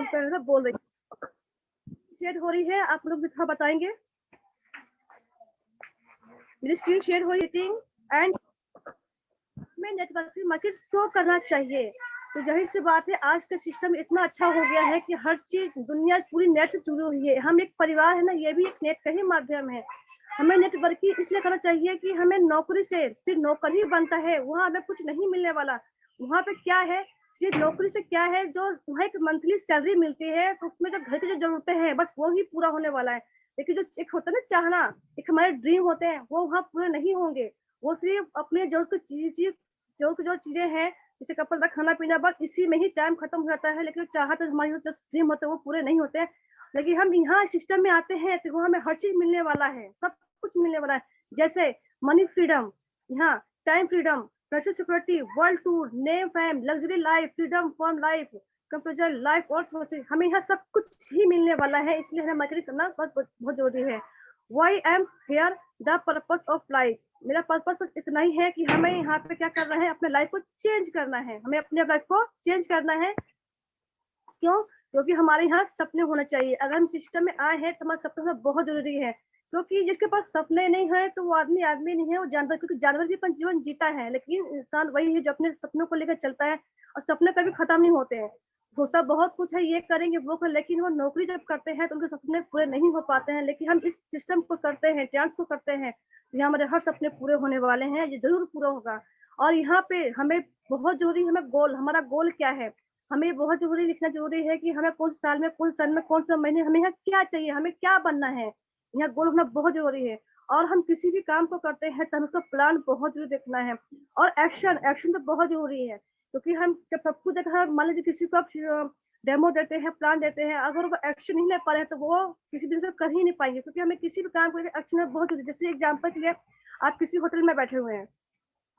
पर बोल रही शेयर हो रही है, आप लोग दिखा बताएंगे। मेरी स्क्रीन शेयर हो रही एंड में नेटवर्किंग मार्केट क्यों करना चाहिए। तो जाहिर सी बात है, आज का सिस्टम इतना अच्छा हो गया है कि हर चीज दुनिया पूरी नेट से जुड़ी हुई है। हम एक परिवार है ना, ये भी एक नेट का ही माध्यम है। हमें नेटवर्किंग इसलिए करना चाहिए कि हमें नौकरी से सिर्फ नौकर ही बनता है, वहाँ हमें कुछ नहीं मिलने वाला। वहाँ पे क्या है, सिर्फ नौकरी से क्या है, जो वहाँ एक मंथली सैलरी मिलती है, तो उसमें जो घर की जो जरूरतें हैं बस वो ही पूरा होने वाला है। लेकिन जो एक होता है ना चाहना, एक हमारे ड्रीम होते हैं, वो वहाँ पूरे नहीं होंगे। वो सिर्फ अपने जरूरत की चीज जो चीजें हैं, जैसे कपड़ा खाना पीना, बस इसी में ही टाइम खत्म हो जाता है। लेकिन चाहत हमारी जो ड्रीम होते हैं वो पूरे नहीं होते हैं। लेकिन हम यहाँ सिस्टम में आते हैं तो हमें हर चीज मिलने वाला है, सब कुछ मिलने वाला है। जैसे मनी फ्रीडम, यहाँ time freedom, fashion security, world tour, name fame, luxury life, freedom from life, computer life और सोचे, हमें यहाँ सब कुछ ही मिलने वाला है। इसलिए हमें मार्केटिंग करना बहुत जरूरी है। Why am here, the purpose of life, मेरा पर्पस बस इतना ही है कि हमें यहाँ पे क्या करना है, अपने लाइफ को चेंज करना है। हमें अपने लाइफ को चेंज करना है। क्यों? क्योंकि हमारे यहाँ सपने होने चाहिए। अगर हम सिस्टम में आए हैं तो हमारे सपने होना बहुत जरूरी है। क्योंकि जिसके पास सपने नहीं है तो वो आदमी आदमी नहीं है, वो जानवर। क्योंकि जानवर भी अपन जीवन जीता है, लेकिन इंसान वही है जो अपने सपनों को लेकर चलता है। और सपने कभी खत्म नहीं होते हैं। सोचता बहुत कुछ है, ये करेंगे वो कर, लेकिन वो नौकरी जब करते हैं तो उनके सपने पूरे नहीं हो पाते हैं। लेकिन हम इस सिस्टम को करते हैं, डांस को करते हैं, तो यहाँ हमारे हर सपने पूरे होने वाले हैं, ये जरूर पूरा होगा। और यहाँ पे हमें बहुत जरूरी है, हमें गोल, हमारा गोल क्या है, हमें बहुत जरूरी लिखना जरूरी है कि हमें कौन साल में, कौन सन में, कौन सा महीने हमें यहाँ क्या चाहिए, हमें क्या बनना है। यहाँ गोल होना बहुत जरूरी है। और हम किसी भी काम को करते हैं तो उसका प्लान बहुत जरूरी देखना है। और एक्शन, एक्शन तो बहुत जरूरी है। क्योंकि हम जब सब कुछ देखा, मान लीजिए किसी को आप डेमो देते हैं, प्लान देते हैं, अगर वो एक्शन नहीं ले पा रहे हैं तो वो किसी दिन से कर ही नहीं पाएंगे। क्योंकि हमें किसी भी काम को एक्शन बहुत जरूरी है। जैसे एग्जाम्पल के लिए, आप किसी होटल में बैठे हुए हैं,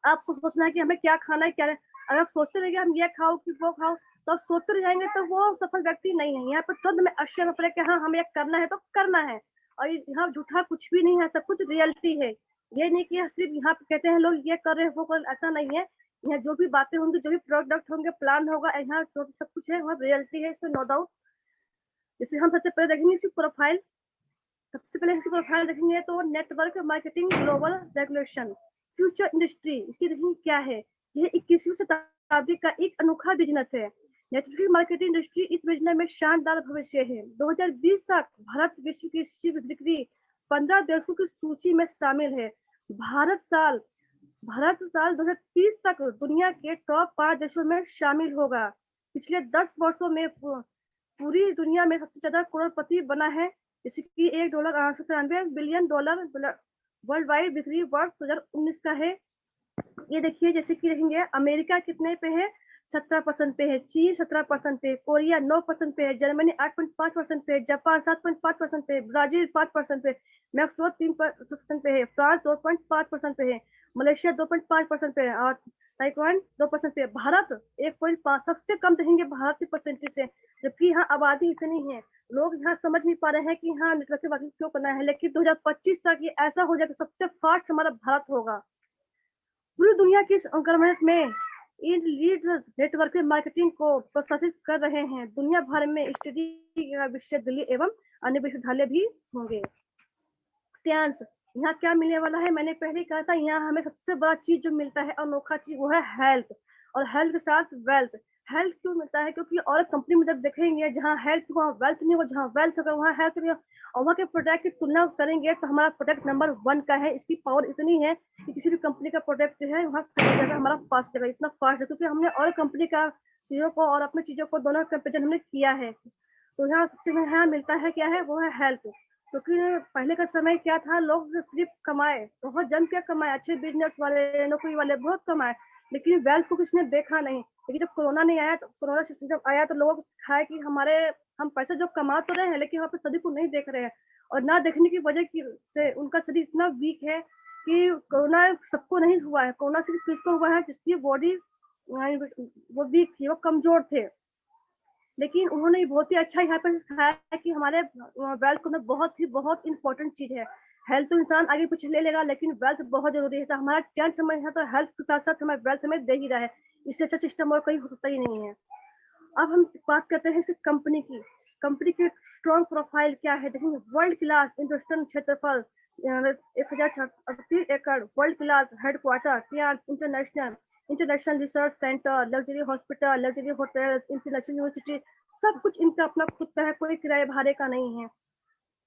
आपको सोचना है कि हमें क्या खाना है, क्या है। अगर आप सोचते रहिए हम ये खाओ कि वो खाओ, तो आप सोचते रह जाएंगे तो वो सफल व्यक्ति नहीं है। यहाँ पर तुरंत में एक्शन पड़े कि हाँ हमें करना है तो करना है। और यहाँ झूठा कुछ भी नहीं है, सब कुछ रियलिटी है। ये नहीं कि सिर्फ यहाँ पे कहते हैं लोग ये कर रहे हैं वो कर, ऐसा नहीं है। यहाँ जो भी बातें होंगी, जो भी प्रोडक्ट होंगे, प्लान होगा, यहाँ जो सब कुछ है वहाँ रियलिटी है, इसमें नो डाउट। जैसे हम सबसे पहले देखेंगे इसकी प्रोफाइल। सबसे पहले इसकी प्रोफाइल देखेंगे तो network marketing global regulation future industry, इसकी देखेंगे क्या है। यह 21वीं शताब्दी का एक अनोखा बिजनेस है। नेटवर्क मार्केटिंग इंडस्ट्री इस बिजनेस में शानदार भविष्य है। 2020 तक भारत विश्व की शीर्ष बिक्री 15 देशों की सूची में शामिल है। भारत साल 2030 तक दुनिया के टॉप 5 देशों में शामिल होगा। पिछले 10 वर्षों में पूरी दुनिया में सबसे ज्यादा करोड़पति बना है। जैसे कि $193 बिलियन वर्ल्ड वाइड बिक्री वर्ष 2019 का है। ये देखिए, जैसे कि देखेंगे अमेरिका कितने पे है, 17% पे है, चीन 17% पे, कोरिया 9% पे है, जर्मनी 8.5% पे, जापान 7.5% पे, ब्राजील 5% पे, मैक्सिको 3% पे है, फ्रांस 2.5% पे है, मलेशिया 2.5% पे है, और ताइवान 2% पे है। भारत 1.5, सबसे कम देखेंगे भारत की परसेंटेज से। जबकि यहाँ आबादी इतनी है, लोग यहाँ समझ नहीं पा रहे हैं कि हाँ नेटवर्क मार्केटिंग क्यों करना है। लेकिन 2025 तक ये ऐसा हो जाएगा, सबसे फास्ट हमारा भारत होगा। पूरी दुनिया की गवर्नमेंट में इन लीड्स नेटवर्क मार्केटिंग को प्रोत्साहित कर रहे हैं। दुनिया भर में स्टडी विश्वविद्यालय एवं अन्य विश्वविद्यालय भी होंगे। यहाँ क्या मिलने वाला है, मैंने पहले कहा था, यहाँ हमें सबसे बड़ा चीज जो मिलता है, अनोखा चीज, वो है हेल्थ। और हेल्थ के साथ वेल्थ। हेल्थ क्यों मिलता है? क्योंकि और कंपनी में जब देखेंगे जहाँ हेल्थ वहाँ वेल्थ नहीं होगा, जहाँ वेल्थ होगा वहाँ हेल्थ नहीं होगा। और वहाँ के प्रोडक्ट की तुलना करेंगे तो हमारा प्रोडक्ट नंबर 1 का है। इसकी पावर इतनी है कि किसी भी कंपनी का प्रोडक्ट जो है वहाँ हमारा फास्ट है, इतना फास्ट है क्योंकि हमने और कंपनी का चीजों को और अपनी चीजों को दोनों कंपेरिजन हमने किया है। तो यहाँ सबसे यहाँ मिलता है क्या है, वो है हेल्थ। क्योंकि पहले का समय क्या था, लोग सिर्फ कमाए, बहुत जम के कमाए, अच्छे बिजनेस वाले, नौकरी वाले बहुत कमाए, लेकिन वेल्थ को किसने देखा नहीं। लेकिन जब कोरोना नहीं आया, तो कोरोना सिस्टम जब आया तो लोगों को सिखाया कि हम पैसे जो कमा तो रहे हैं लेकिन वहाँ पे सभी को नहीं देख रहे हैं। और ना देखने की वजह की से उनका शरीर इतना वीक है कि कोरोना सबको नहीं हुआ है। कोरोना सिर्फ किसको हुआ है, जिसकी बॉडी वो वीक थी, वो कमजोर थे। लेकिन उन्होंने बहुत ही अच्छा यहाँ पर सिखाया है कि हमारे वेल्थ को बहुत इंपॉर्टेंट चीज है। हेल्थ तो इंसान आगे कुछ ले लेगा, लेकिन वेल्थ बहुत जरूरी है। तो हमारा 10 समय है तो हेल्थ के साथ साथ हमारे वेल्थ में दे ही रहा है। इससे अच्छा सिस्टम और कहीं हो सकता ही नहीं है। अब हम बात करते हैं इस कंपनी की। कंपनी की स्ट्रॉन्ग प्रोफाइल क्या है देखेंगे। वर्ल्ड क्लास इंडस्ट्रियल क्षेत्रफल 1038 एकड़, world class headquarter Tiens international, international research centre, luxury hospital, luxury hotels, international university, सब कुछ इनका अपना खुद का है, कोई किराए भाड़े का नहीं है।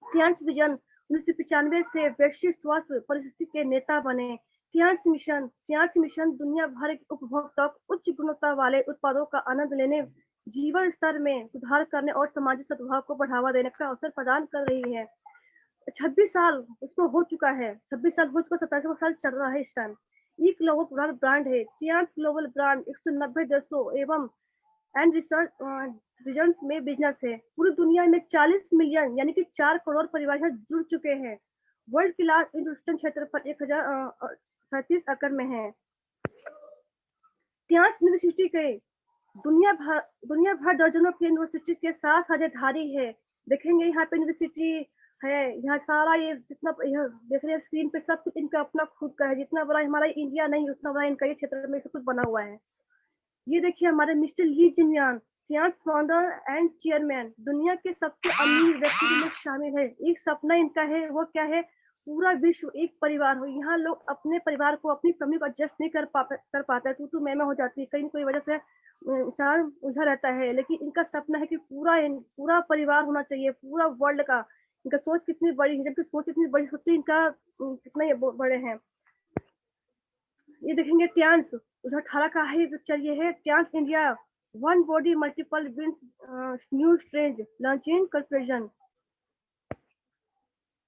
टियान्स विजन 1995 से वैश्विक स्वास्थ्य परिस्थिति के नेता बने। टियान्स मिशन दुनिया भर के उपभोक्ताओं को उच्च गुणवत्ता वाले उत्पादों का आनंद लेने, जीवन स्तर में सुधार करने और सामाजिक सद्भाव को बढ़ावा देने का अवसर प्रदान कर रही है। 26 साल उसको हो चुका है, 26 साल हो चुका, 27वां साल चल रहा है इस टाइम। ये ग्लोबल ब्रांड है। टियान्स ग्लोबल ब्रांड 190 देशों एवं एंड रिसर्च रीजन्स में बिजनेस है। पूरी दुनिया में 40 मिलियन यानी कि 4 करोड़ परिवार यहाँ जुड़ चुके हैं। वर्ल्ड क्लास इंडस्ट्रियल क्षेत्र पर 1037 एकड़ में है। टियान्स यूनिवर्सिटी के दुनिया भर दर्जनों की यूनिवर्सिटी के साथ साझेदारी है। देखेंगे यहाँ पे यूनिवर्सिटी है, यहाँ सारा ये जितना यह देख रहे हैं स्क्रीन पे, सब कुछ इनका अपना खुद का है। जितना बड़ा हमारा इंडिया नहीं उतना बड़ा इनका ये क्षेत्र में सब कुछ बना हुआ है। ये देखिए हमारे Mister Li Jinyuan, Tiens founder and chairman, दुनिया के सबसे अमीर व्यक्ति में शामिल है। एक सपना इनका है, वो क्या है, पूरा विश्व एक परिवार हो। यहाँ लोग अपने परिवार को, अपनी फैमिली को एडजस्ट नहीं कर पाता है, तू मैं हो जाती है, कहीं कोई वजह से इंसान उलझा रहता है। लेकिन इनका सपना है कि पूरा परिवार होना चाहिए, पूरा वर्ल्ड का। इनका सोच कितनी बड़ी है, जबकि सोच इतनी बड़ी सोच इनका कितने बड़े हैं। ये देखेंगे टियान्स उधर 18 का है, चलिए है Tiens India one body multiple wins new strange launching conclusion.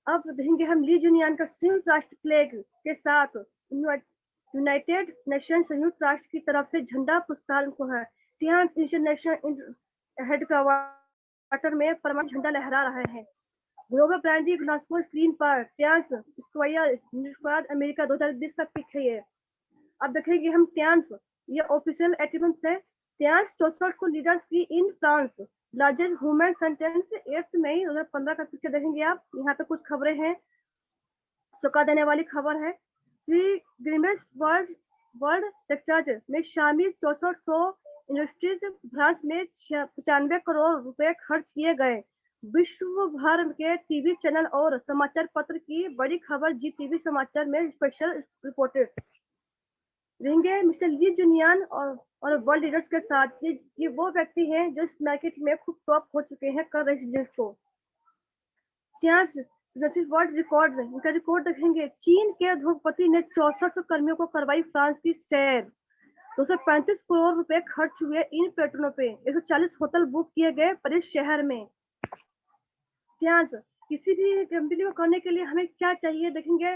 अब देखेंगे हम ली जुनियान का संयुक्त राष्ट्र फ्लैग के साथ यूनाइटेड नेशन संयुक्त राष्ट्र की तरफ से झंडा पुरस्कार को है। टियान्स इंटरनेशनल हेडक्वार्टर में परमाणु झंडा लहरा रहा है। ग्लोबल ब्रांडिंग ग्लासगो स्क्रीन पर टियान्स स्क्वायर अमेरिका 2020 का पिक है ये। अब देखेंगे हम टियान्स, ये ऑफिशियल अचीवमेंट है। टियान्स 64 लीडर्स की in France largest women sentence 8 मई 2015 का पिक्चर देखेंगे आप। यहाँ पे कुछ खबरें हैं, चौंका देने वाली खबर है कि गिनेस वर्ल्ड रेकॉर्ड में शामिल 6400 इंडस्ट्रीज फ्रांस में 95 करोड़ रुपए खर्च किए गए। विश्व भर के टीवी चैनल और समाचार पत्र की बड़ी खबर जी टीवी समाचार में स्पेशल रिपोर्टर्स रहेंगे। मिस्टर ली जुनियान और वर्ल्ड लीडर्स के साथ ये वो व्यक्ति हैं जो इस मार्केट में खूब टॉप हो चुके हैं कर रेसिडेंस को। वर्ल्ड रिकॉर्ड, इनका रिकॉर्ड देखेंगे। चीन के उद्योगपति ने 6400 कर्मियों को करवाई फ्रांस की सैर। 235 करोड़ रुपए खर्च हुए इन पेट्रोलों पे। 140 होटल बुक किए गए पेरिस शहर में। किसी भी कंपनी को करने के लिए हमें क्या चाहिए देखेंगे।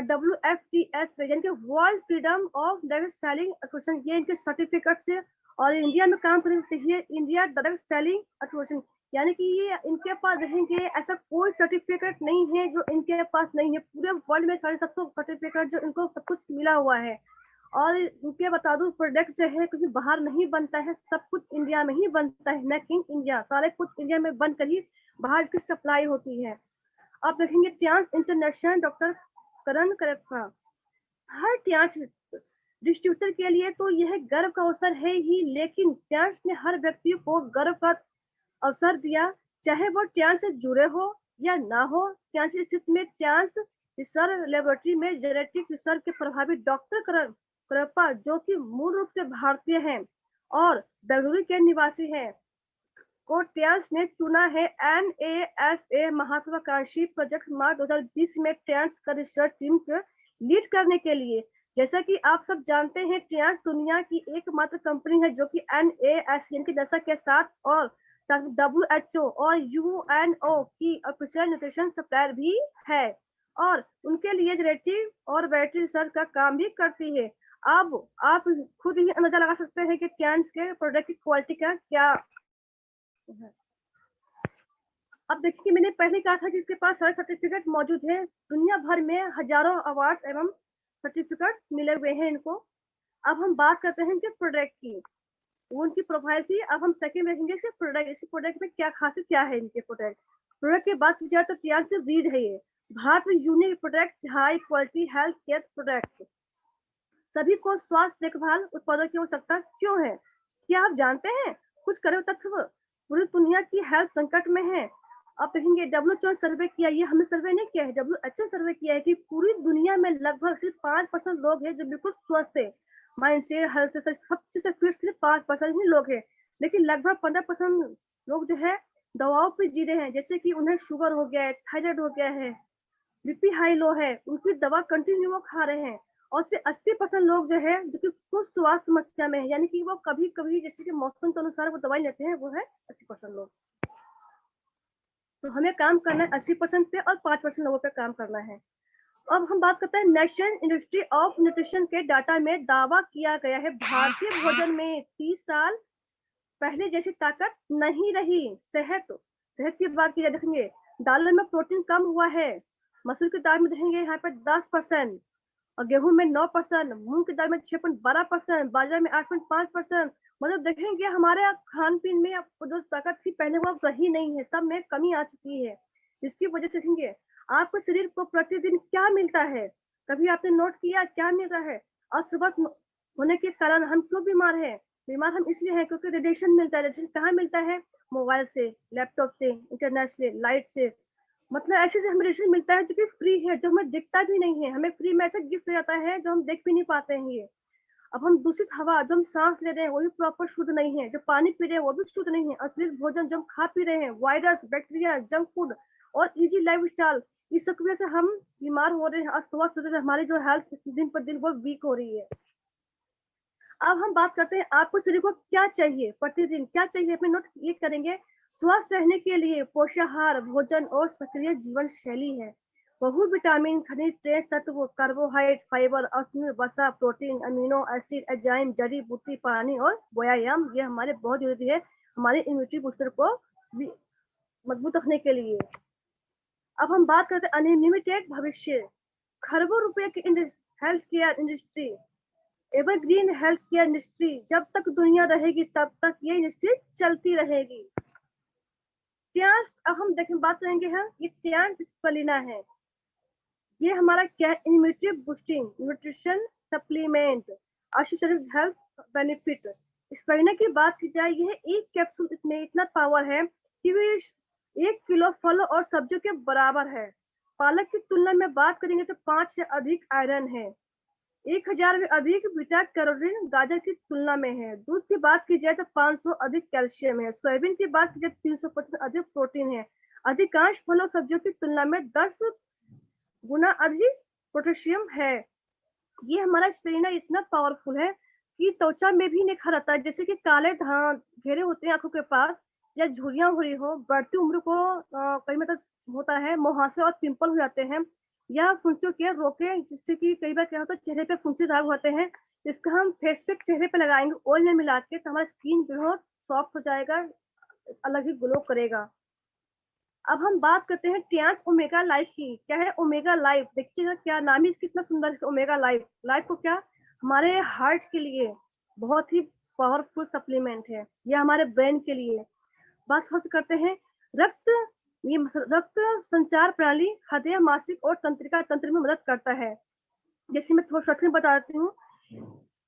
WFTS यानी कि world freedom of direct selling association, ये इनके सर्टिफिकेट से। और इंडिया में काम करने चाहिए इंडिया डायरेक्ट सेलिंग एसोसिएशन, यानी कि ये इनके पास देखेंगे ऐसा कोई सर्टिफिकेट नहीं है जो इनके पास नहीं है। पूरे वर्ल्ड में 750 सर्टिफिकेट जो इनको सब कुछ मिला हुआ है। और इनके बता दूं प्रोडक्ट जो है कहीं बाहर नहीं बनता है, सब कुछ इंडिया में ही बनता है। मेक इन इंडिया, सारे कुछ इंडिया में बनकर ही बाहर की सप्लाई होती है। अब देखेंगे टियान्स इंटरनेशनल डॉक्टर करण करेप्पा। हर टियान्स डिस्ट्रीब्यूटर के लिए तो यह गर्व का अवसर है ही, लेकिन टियान्स ने हर व्यक्ति को गर्व का अवसर दिया, चाहे वो टियान्स से जुड़े हो या ना हो। टियान्स स्थित में टियान्स रिसर्च लेबोरेटरी में जेनेटिक रिसर्च के प्रभावी डॉक्टर करण करेप्पा, जो कि मूल रूप से भारतीय हैं और बेंगलुरु के निवासी हैं, को टियान्स ने चुना है NASA महत्वाकांक्षी प्रोजेक्ट मार्च 2020 में टियान्स का रिसर्च टीम को लीड करने के लिए। जैसा कि आप सब जानते हैं, टियान्स दुनिया की एकमात्र कंपनी है जो कि NASA की दशा के साथ और WHO और UNO की ऑफिशियल न्यूट्रिशन सप्लायर भी है और उनके लिए जेनेटिक और बैटरी रिसर्च का काम भी करती है। अब आप खुद ही अंदाजा लगा सकते हैं कि टियान्स के प्रोडक्ट की क्वालिटी का क्या है। अब देखिए मैंने पहले कहा था कि इसके पास सारे सर्टिफिकेट मौजूद है। दुनिया भर में हजारों अवार्ड एवं सर्टिफिकेट मिले हुए हैं इनको। अब हम बात करते हैं इनके प्रोडक्ट की, वो उनकी प्रोफाइल की। अब हम सेकंड देखेंगे इसके प्रोडक्ट, इस प्रोडक्ट में क्या खासियत क्या है इनके प्रोडक्ट की बात की जाए तो टियान्स के रीड है ये भारत में unique product, high quality health care product. सभी को स्वास्थ्य देखभाल उत्पादों की आवश्यकता क्यों है, क्या आप जानते हैं? कुछ करे तत्व पूरी दुनिया की हेल्थ संकट में है। आप देखेंगे डब्ल्यूएचओ सर्वे किया, ये हमने सर्वे नहीं किया है, डब्ल्यूएचओ सर्वे किया है कि पूरी दुनिया में लगभग सिर्फ 5% लोग हैं जो बिल्कुल स्वस्थ है, माइंड से, हेल्थ से, सब चीज से फिट सिर्फ 5% ही लोग हैं। लेकिन लगभग 15% लोग जो है दवाओं पे जी रहे हैं, जैसे कि उन्हें शुगर हो गया है, थायराइड हो गया है, बीपी हाई लो है, उनकी दवा कंटिन्यू वो खा रहे हैं। और सिर्फ 80% लोग जो है जो कि कुछ स्वास्थ्य समस्या में है, यानी कि वो कभी कभी जैसे कि मौसम के अनुसार वो दवाई लेते हैं, वो है 80% लोग। तो हमें काम करना है 80% पे और 5% लोगों पे काम करना है। अब हम बात करते हैं नेशनल इंस्टीट्यूट ऑफ न्यूट्रिशन के डाटा में दावा किया गया है भारतीय भोजन में 30 साल पहले जैसी ताकत नहीं रही। सेहत की बात की जाए, देखेंगे दालों में प्रोटीन कम हुआ है, मसूर की दाल में देखेंगे यहाँ पर 10% और गेहूं में 9%, मूंग की दाल में 6.12%, बाजरा में 8.5%। मतलब देखेंगे हमारे खान पीन में जो ताकत थी पहले वो रही नहीं है, सब में कमी आ चुकी है। जिसकी वजह से देखेंगे आपके शरीर को प्रतिदिन क्या मिलता है, कभी आपने नोट किया क्या मिल रहा है? अस्वस्थ होने के कारण हम क्यों बीमार है? बीमार हम इसलिए हैं क्योंकि रेडिएशन मिलता है। रेडिएशन कहाँ मिलता है? मोबाइल से, लैपटॉप से, इंटरनेट से, लाइट से। मतलब ऐसे से हमें रेडिएशन मिलता है जो कि फ्री है, जो हमें दिखता भी नहीं है, हमें फ्री में ऐसा गिफ्ट जाता है जो हम देख भी नहीं पाते हैं ये। अब हम दूषित हवा जो हम सांस ले रहे हैं वो भी प्रॉपर शुद्ध नहीं है, जो पानी पी रहे हैं वो भी शुद्ध नहीं है, अश्लील भोजन जो हम खा पी रहे हैं, वायरस, बैक्टीरिया, जंक फूड और इजी लाइफ स्टाइल, इस सब की वजह से हम बीमार हो रहे हैं, अस्वस्थ हो रहे हैं, हमारी जो हेल्थ दिन पर दिन वो वीक हो रही है। अब हम बात करते हैं आपको शरीर को क्या चाहिए, प्रतिदिन क्या चाहिए, अपने नोट ये करेंगे। स्वस्थ रहने के लिए पोषाहार भोजन और सक्रिय जीवन शैली है। बहु विटामिन, खनिज, तेज तत्व, कार्बोहाइड्रेट, फाइबर, अश्मी, वसा, प्रोटीन, अमीनो एसिड, एंजाइम, जड़ी बूटी, पानी और व्यायाम, ये हमारे बहुत जरूरी है हमारे इम्यूनिटी बूस्टर को मजबूत रखने के लिए। अब हम बात करते हैं अनलिमिटेड भविष्य। खरबों रुपए की health care industry, evergreen health care industry, जब तक दुनिया रहेगी तब तक ये इंडस्ट्री चलती रहेगी। अब हम देखें बात करेंगे हम ये ट्यांस स्पलिना है। ये हमारा क्या है? इम्यूनिटी बूस्टिंग न्यूट्रिशन सप्लीमेंट, शरीर हेल्थ बेनिफिट। स्पलिना की बात की जाए, यह एक कैप्सूल इसमें इतना पावर है कि वे 1 किलो फल और सब्जियों के बराबर है। पालक की तुलना में बात करेंगे तो 5 से अधिक आयरन है, 1000 में अधिक बीटा कैरोटीन गाजर की तुलना में है। दूध की बात की जाए तो 500 अधिक कैल्शियम है। सोयाबीन की बात की जाए तो 350 अधिक प्रोटीन है। अधिकांश फलों सब्जियों की तुलना में 10 गुना अधिक पोटेशियम है। ये हमारा स्पिरुलिना इतना पावरफुल है कि त्वचा में भी निखर आता है, जैसे कि काले घेरे होते हैं आंखों के पास या झुर्रियां हो रही हो, बढ़ती उम्र को कई मतलब होता है, मुहासे और पिंपल हो जाते हैं या फुंसियों के रोके, जिससे कि कई बार क्या होता है चेहरे पे फुंसी दाग होते हैं। इसका हम फेस पे चेहरे पे लगाएंगे ऑयल में मिला के तो हमारा स्किन बहुत सॉफ्ट हो जाएगा, अलग ही ग्लो करेगा। अब हम बात करते हैं ट्रांस ओमेगा लाइफ की। क्या है ओमेगा लाइफ? देखिएगा क्या नाम ही कितना सुंदर है ओमेगा लाइफ। लाइफ को क्या हमारे हार्ट के लिए बहुत ही पावरफुल सप्लीमेंट है, या हमारे ब्रेन के लिए। बात हम करते हैं रक्त, ये रक्त संचार प्रणाली, हृदय, मासिक और तंत्रिका तंत्र में मदद करता है। जैसे मैं थोड़ा शॉर्ट में बता देती हूँ,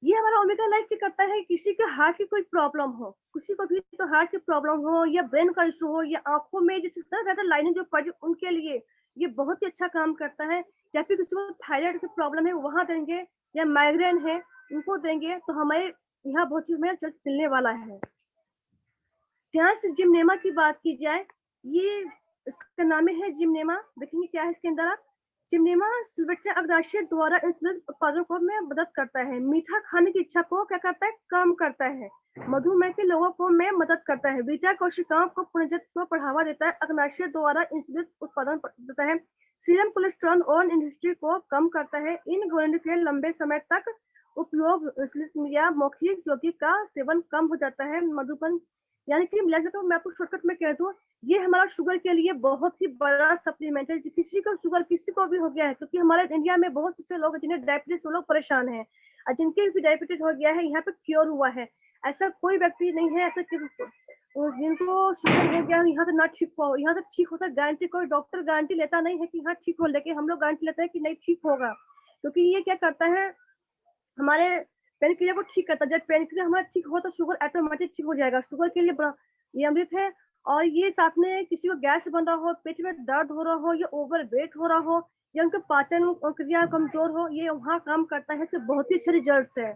ये हमारा ओमेगा लाइफ क्या करता है, किसी के हार्ट की कोई प्रॉब्लम हो, किसी को भी तो हार्ट की प्रॉब्लम हो या ब्रेन का इशू हो या आंखों में जिस तरह ज्यादा लाइनिंग जो पड़ी उनके लिए ये बहुत ही अच्छा काम करता है। या फिर किसी को थायराइड की प्रॉब्लम है वहां देंगे, या माइग्रेन है उनको देंगे, तो हमारे यहाँ बहुत चीज में जल्द मिलने वाला है। ध्यान से जिमनेमा की बात की जाए, ये इसका नाम है जिमनेमा। देखेंगे क्या है इसके अंदर आप, जिमनेमा सिल्वेस्टर अग्नाशय द्वारा इंसुलिन उत्पादन को में मदद करता है। मीठा खाने की इच्छा को क्या करता है, कम करता है। मधुमेह के लोगों को में मदद करता है। बीटा कोशिकाओं को पुनर्जत्व को बढ़ावा देता है। अग्नाशय द्वारा इंसुलिन उत्पादन देता है। सीरम कोलेस्ट्रॉल और इंडस्ट्री को कम करता है। इन ग्रंथि के लंबे समय तक उपयोग या मौखिक यौगिक का सेवन कम हो जाता है। मधुमेह यानी कि मैं आपको शॉर्टकट में कह दूं, ये हमारा शुगर के लिए बहुत ही बड़ा सप्लीमेंट है। किसी को शुगर किसी को भी हो गया है, क्योंकि हमारे इंडिया में बहुत से लोग जिन्हें डायबिटीज, वो लोग परेशान हैं, और जिनके भी डायबिटीज हो गया है यहाँ पे क्योर हुआ है। ऐसा कोई व्यक्ति नहीं है ऐसा जिनको शुगर हो गया यहाँ से ना ठीक हो, यहाँ से ठीक होता है गारंटी, कोई डॉक्टर गारंटी लेता नहीं है कि यहाँ ठीक हो, लेकिन हम लोग गारंटी लेते हैं कि नहीं ठीक होगा। क्योंकि ये क्या करता है, हमारे पेनक्रिया को ठीक करता है। जब पेनक्रिया हमारा ठीक हो तो शुगर ऑटोमेटिक ठीक हो जाएगा। शुगर के लिए ये अमृत है। और ये साथ में किसी को गैस बन रहा हो, पेट में दर्द हो रहा हो, या ओवर वेट हो रहा हो, या उनका पाचन क्रिया कमजोर हो, ये वहाँ काम करता है। इससे बहुत ही अच्छे रिजल्ट है।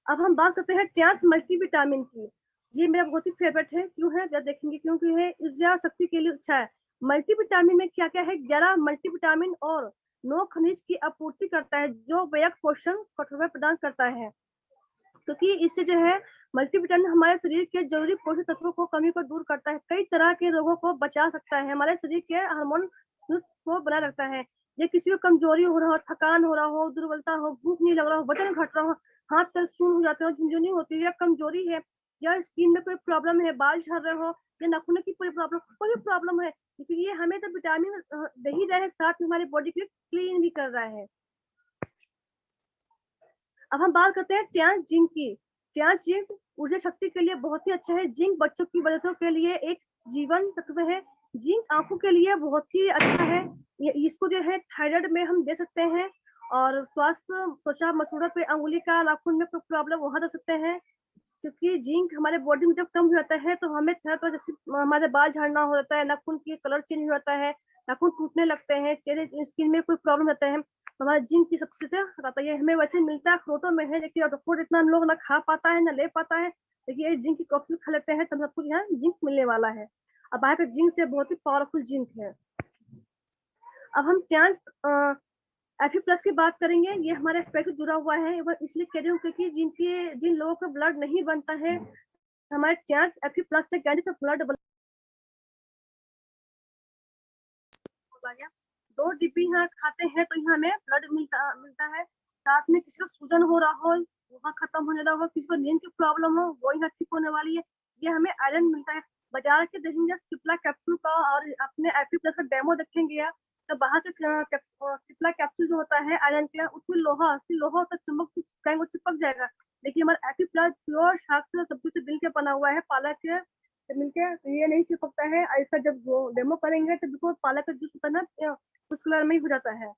अब हम बात करते हैं ट्रांस मल्टीविटामिन की। ये मेरा बहुत ही फेवरेट है। क्यों है जब देखेंगे, क्योंकि है ऊर्जा शक्ति के लिए अच्छा है। मल्टीविटामिन में क्या क्या है, 11 मल्टीविटामिन और 9 खनिज की आपूर्ति करता है, जो व्यापक पोषण कठोर प्रदान करता है। क्योंकि इससे जो है मल्टीविटामिन हमारे शरीर के जरूरी पोषक तत्वों को कमी को दूर करता है, कई तरह के रोगों को बचा सकता है, हमारे शरीर के हार्मोन को बनाए रखता है। ये किसी को कमजोरी हो रहा हो, थकान हो रहा हो, दुर्बलता हो, भूख नहीं लग रहा हो, वजन घट रहा हो, हाथ पैर सून हो जाते हो, झुनझुनी होती है, या कमजोरी है, या स्किन में कोई प्रॉब्लम है, बाल झड़ रहे हो, या नाखून की कोई प्रॉब्लम, कोई प्रॉब्लम है, क्योंकि ये हमें तो विटामिन दे ही रहे, साथ में हमारी बॉडी को क्लीन भी कर रहा है। अब हम बात करते हैं ट्रांस जिंक की। ट्रांस जिंक ऊर्जा शक्ति के लिए बहुत ही अच्छा है। जिंक बच्चों की बचतों के लिए एक जीवन तत्व है। जिंक आंखों के लिए बहुत ही अच्छा है। इसको जो है थायराइड में हम दे सकते हैं, और स्वास्थ्य त्वचा मसूड़ों पे अंगुली का नाखून में कोई प्रॉब्लम वहां दे सकते हैं। क्योंकि जिंक हमारे बॉडी में जब कम हो जाता है तो हमें तरह जैसे हमारे बाल झड़ना हो जाता है, नाखून की कलर चेंज हो जाता है, नाखून टूटने लगते हैं, चेहरे स्किन में कोई प्रॉब्लम होता है, हमारा जिंक की सबसे हटाता है। हमें वैसे मिलता है अखरोटों में है, लेकिन अखरोट इतना हम लोग ना खा पाता है ना ले पाता है, लेकिन ये जिंक की कैप्सूल खा लेते हैं तो सब कुछ यहाँ जिंक मिलने वाला है। अब बाहर पे जिंक से बहुत ही पावरफुल जिंक है। अब हम ट्रांस Fe प्लस की बात करेंगे। ये हमारे पेट से जुड़ा हुआ है, इसलिए कह रही हूँ क्योंकि जिन लोगों का ब्लड नहीं बनता है, हमारे ट्रांस Fe प्लस से गाड़ी से ब्लड बन 2 डिब्बी यहाँ खाते हैं तो यहाँ हमें ब्लड मिलता है। साथ में किसी को सूजन हो रहा हो, वहाँ खत्म होने रहा हो, किसी को नींद की प्रॉब्लम हो, वो यहाँ ठीक होने वाली है। ये हमें आयरन मिलता है। बाजार के देखेंगे सिप्ला कैप्सूल का और अपने Fe प्लस का डेमो देखेंगे या तो बाहर के सिप्ला कैप्सूल जो होता है आयरन का, उसमें लोहा होता है, चमक चिपकाएंगे वो चिपक जाएगा। लेकिन हमारा Fe प्लस प्योर शाक से सब कुछ मिल के बना हुआ है, पालक के मिलके, ये नहीं चिपकता है। ऐसा जब डेमो करेंगे तो बिल्कुल पालक का जूस होता है ना, उस कलर में ही हो जाता है।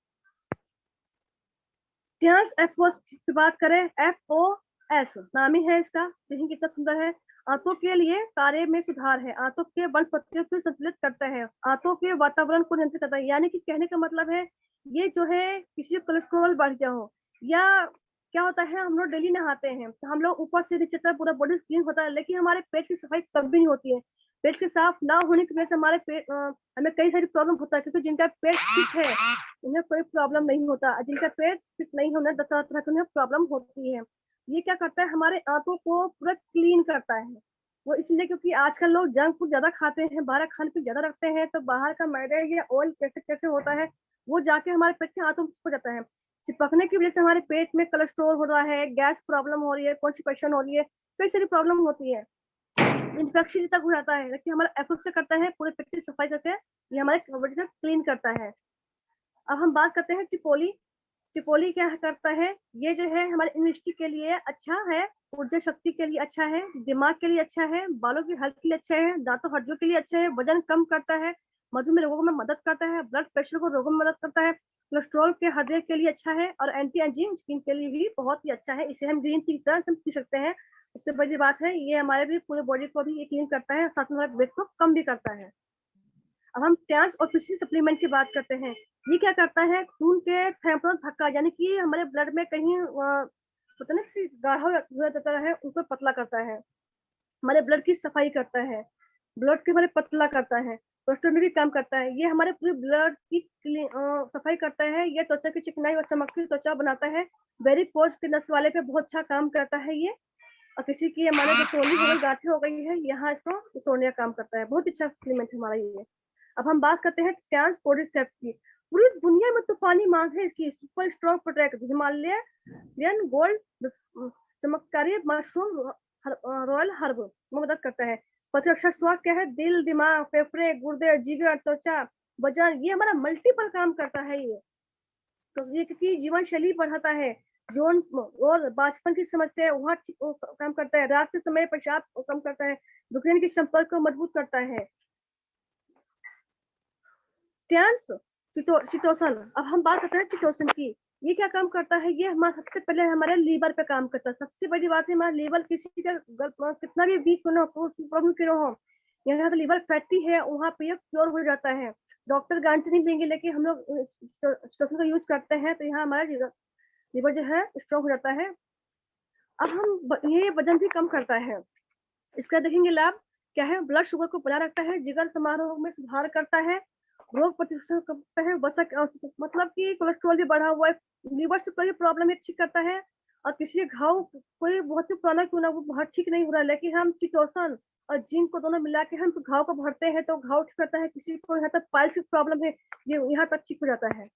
ट्रांस FOS की बात करें, FOS नाम ही है इसका, देखिए कितना सुंदर है। आंतों के लिए कार्य में सुधार है, आंतों के वनस्पतियों को संतुलित करता है, आंतों के वातावरण को नियंत्रित करता है। यानी कि कहने का मतलब है, ये जो है किसी को कोलेस्ट्रॉल बढ़ गया हो, या क्या होता है हम लोग डेली नहाते हैं तो हम लोग ऊपर से नीचे तक पूरा बॉडी क्लीन होता है, लेकिन हमारे पेट की सफाई कभी नहीं होती है। पेट के साफ ना होने की वजह से हमारे पेट हमें कई सारी प्रॉब्लम होता है, क्योंकि जिनका पेट ठीक है उन्हें कोई प्रॉब्लम नहीं होता, जिनका पेट फिट नहीं होना तरह तरह की उन्हें प्रॉब्लम होती है। ये क्या करता है, हमारे आंतों को पूरा क्लीन करता है। वो इसलिए क्योंकि आजकल लोग जंक फूड ज्यादा खाते हैं, बाहर खाने पे ज्यादा रखते हैं, तो बाहर का मैदा या ऑयल कैसे कैसे होता है, वो जाके हमारे पेट के आंतों में चिपक जाता है। चिपकने की वजह से हमारे पेट में कोलेस्ट्रॉल हो रहा है, गैस प्रॉब्लम हो रही है, कॉन्स्टिपेशन हो रही है, कई सारी प्रॉब्लम होती है, इन्फेक्शन तक हो जाता है। लेकिन हमारा एफर्ट से करता है पूरे पेट की सफाई करके, ये हमारे बॉडी को क्लीन करता है। अब हम बात करते हैं टिपोली। टिपोली क्या करता है, ये जो है हमारे इम्यूनिटी के लिए अच्छा है, ऊर्जा शक्ति के लिए अच्छा है, दिमाग के लिए अच्छा है, बालों की हेल्थ के लिए अच्छा है, दांतों हड्डियों के लिए अच्छा है, वजन कम करता है, मधुमेह रोगों में मदद करता है, ब्लड प्रेशर को रोगों में मदद करता है, कोलेस्ट्रॉल के हृदय के लिए अच्छा है, और एंटी एजिंग स्किन के लिए भी बहुत ही अच्छा है। इसे हम ग्रीन टी की तरह से पी सकते हैं। सबसे बड़ी बात है, ये हमारे भी पूरे बॉडी को भी क्लीन करता है, साथ में हमारे वेट को कम भी करता है। अब हम ट्रांस और फिशी सप्लीमेंट की बात करते हैं। ये क्या करता है, खून के फेफड़ों धक्का, यानी कि हमारे ब्लड में कहीं पता नहीं किसी गाढ़ा हो जाता है, उसको पतला करता है, हमारे ब्लड की सफाई करता है, ब्लड के हमारे पतला करता है, कोलेस्ट्रॉल में भी कम करता है। ये हमारे पूरे ब्लड की सफाई करता है। ये त्वचा की चिकनाई और चमकती त्वचा बनाता है। वेरिकोज के नस वाले पे बहुत अच्छा काम करता है ये। और किसी की हमारे जो टोली हो गई, गांठें हो गई है, यहाँ इसको तोड़ने का काम करता है। बहुत अच्छा सप्लीमेंट हमारा ये। अब हम बात करते हैं ट्रांस कोर्डिसेप्स की। पूरी दुनिया में तूफानी मांग है इसकी। Super strong protect Himalayan gold चमत्कारी मशरूम रॉयल हर्ब में मदद करता है। प्रतिरक्षा स्वास्थ्य क्या है, दिल, दिमाग, फेफड़े, गुर्दे, जिगर, त्वचा, वजन, ये हमारा मल्टीपल काम करता है ये। तो ये क्योंकि जीवन शैली बढ़ाता है, यौन और बाचपन की समस्या वहाँ काम करता है, रात के समय पेशाब कम करता है, दुखने के संपर्क को मजबूत करता है। Trans chitosan. अब हम बात करते हैं चिटोसन की। ये क्या काम करता है, ये हमारा सबसे पहले हमारे लीवर पे काम करता है। सबसे बड़ी बात है हमारा लीवर किसी का कितना भी वीक क्यों ना हो, प्रॉब्लम क्यों ना हो, यहाँ तो लीवर फैटी है वहाँ पे ये क्योर हो जाता है। डॉक्टर गारंटी नहीं देंगे, लेकिन हम लोग का यूज करते हैं तो यहाँ हमारा लीवर जो है स्ट्रॉन्ग हो जाता है। अब हम ये वजन भी कम करता है। इसका देखेंगे लाभ क्या है, ब्लड शुगर को बनाए रखता है, जिगर समारोह में सुधार करता है, रोग प्रतिरोधक करता है, मतलब कि कोलेस्ट्रॉल भी बढ़ा हुआ है, लीवर से कोई प्रॉब्लम है ठीक करता है। और किसी घाव कोई बहुत ही पुराना क्यों ना वो बहुत ठीक नहीं हो रहा है, लेकिन हम चिटोसन और जिंक को दोनों मिला के हम घाव को भरते हैं तो घाव ठीक करता है। किसी को यहाँ तक पाइल्स की प्रॉब्लम है, ये यहाँ तक ठीक हो जाता है।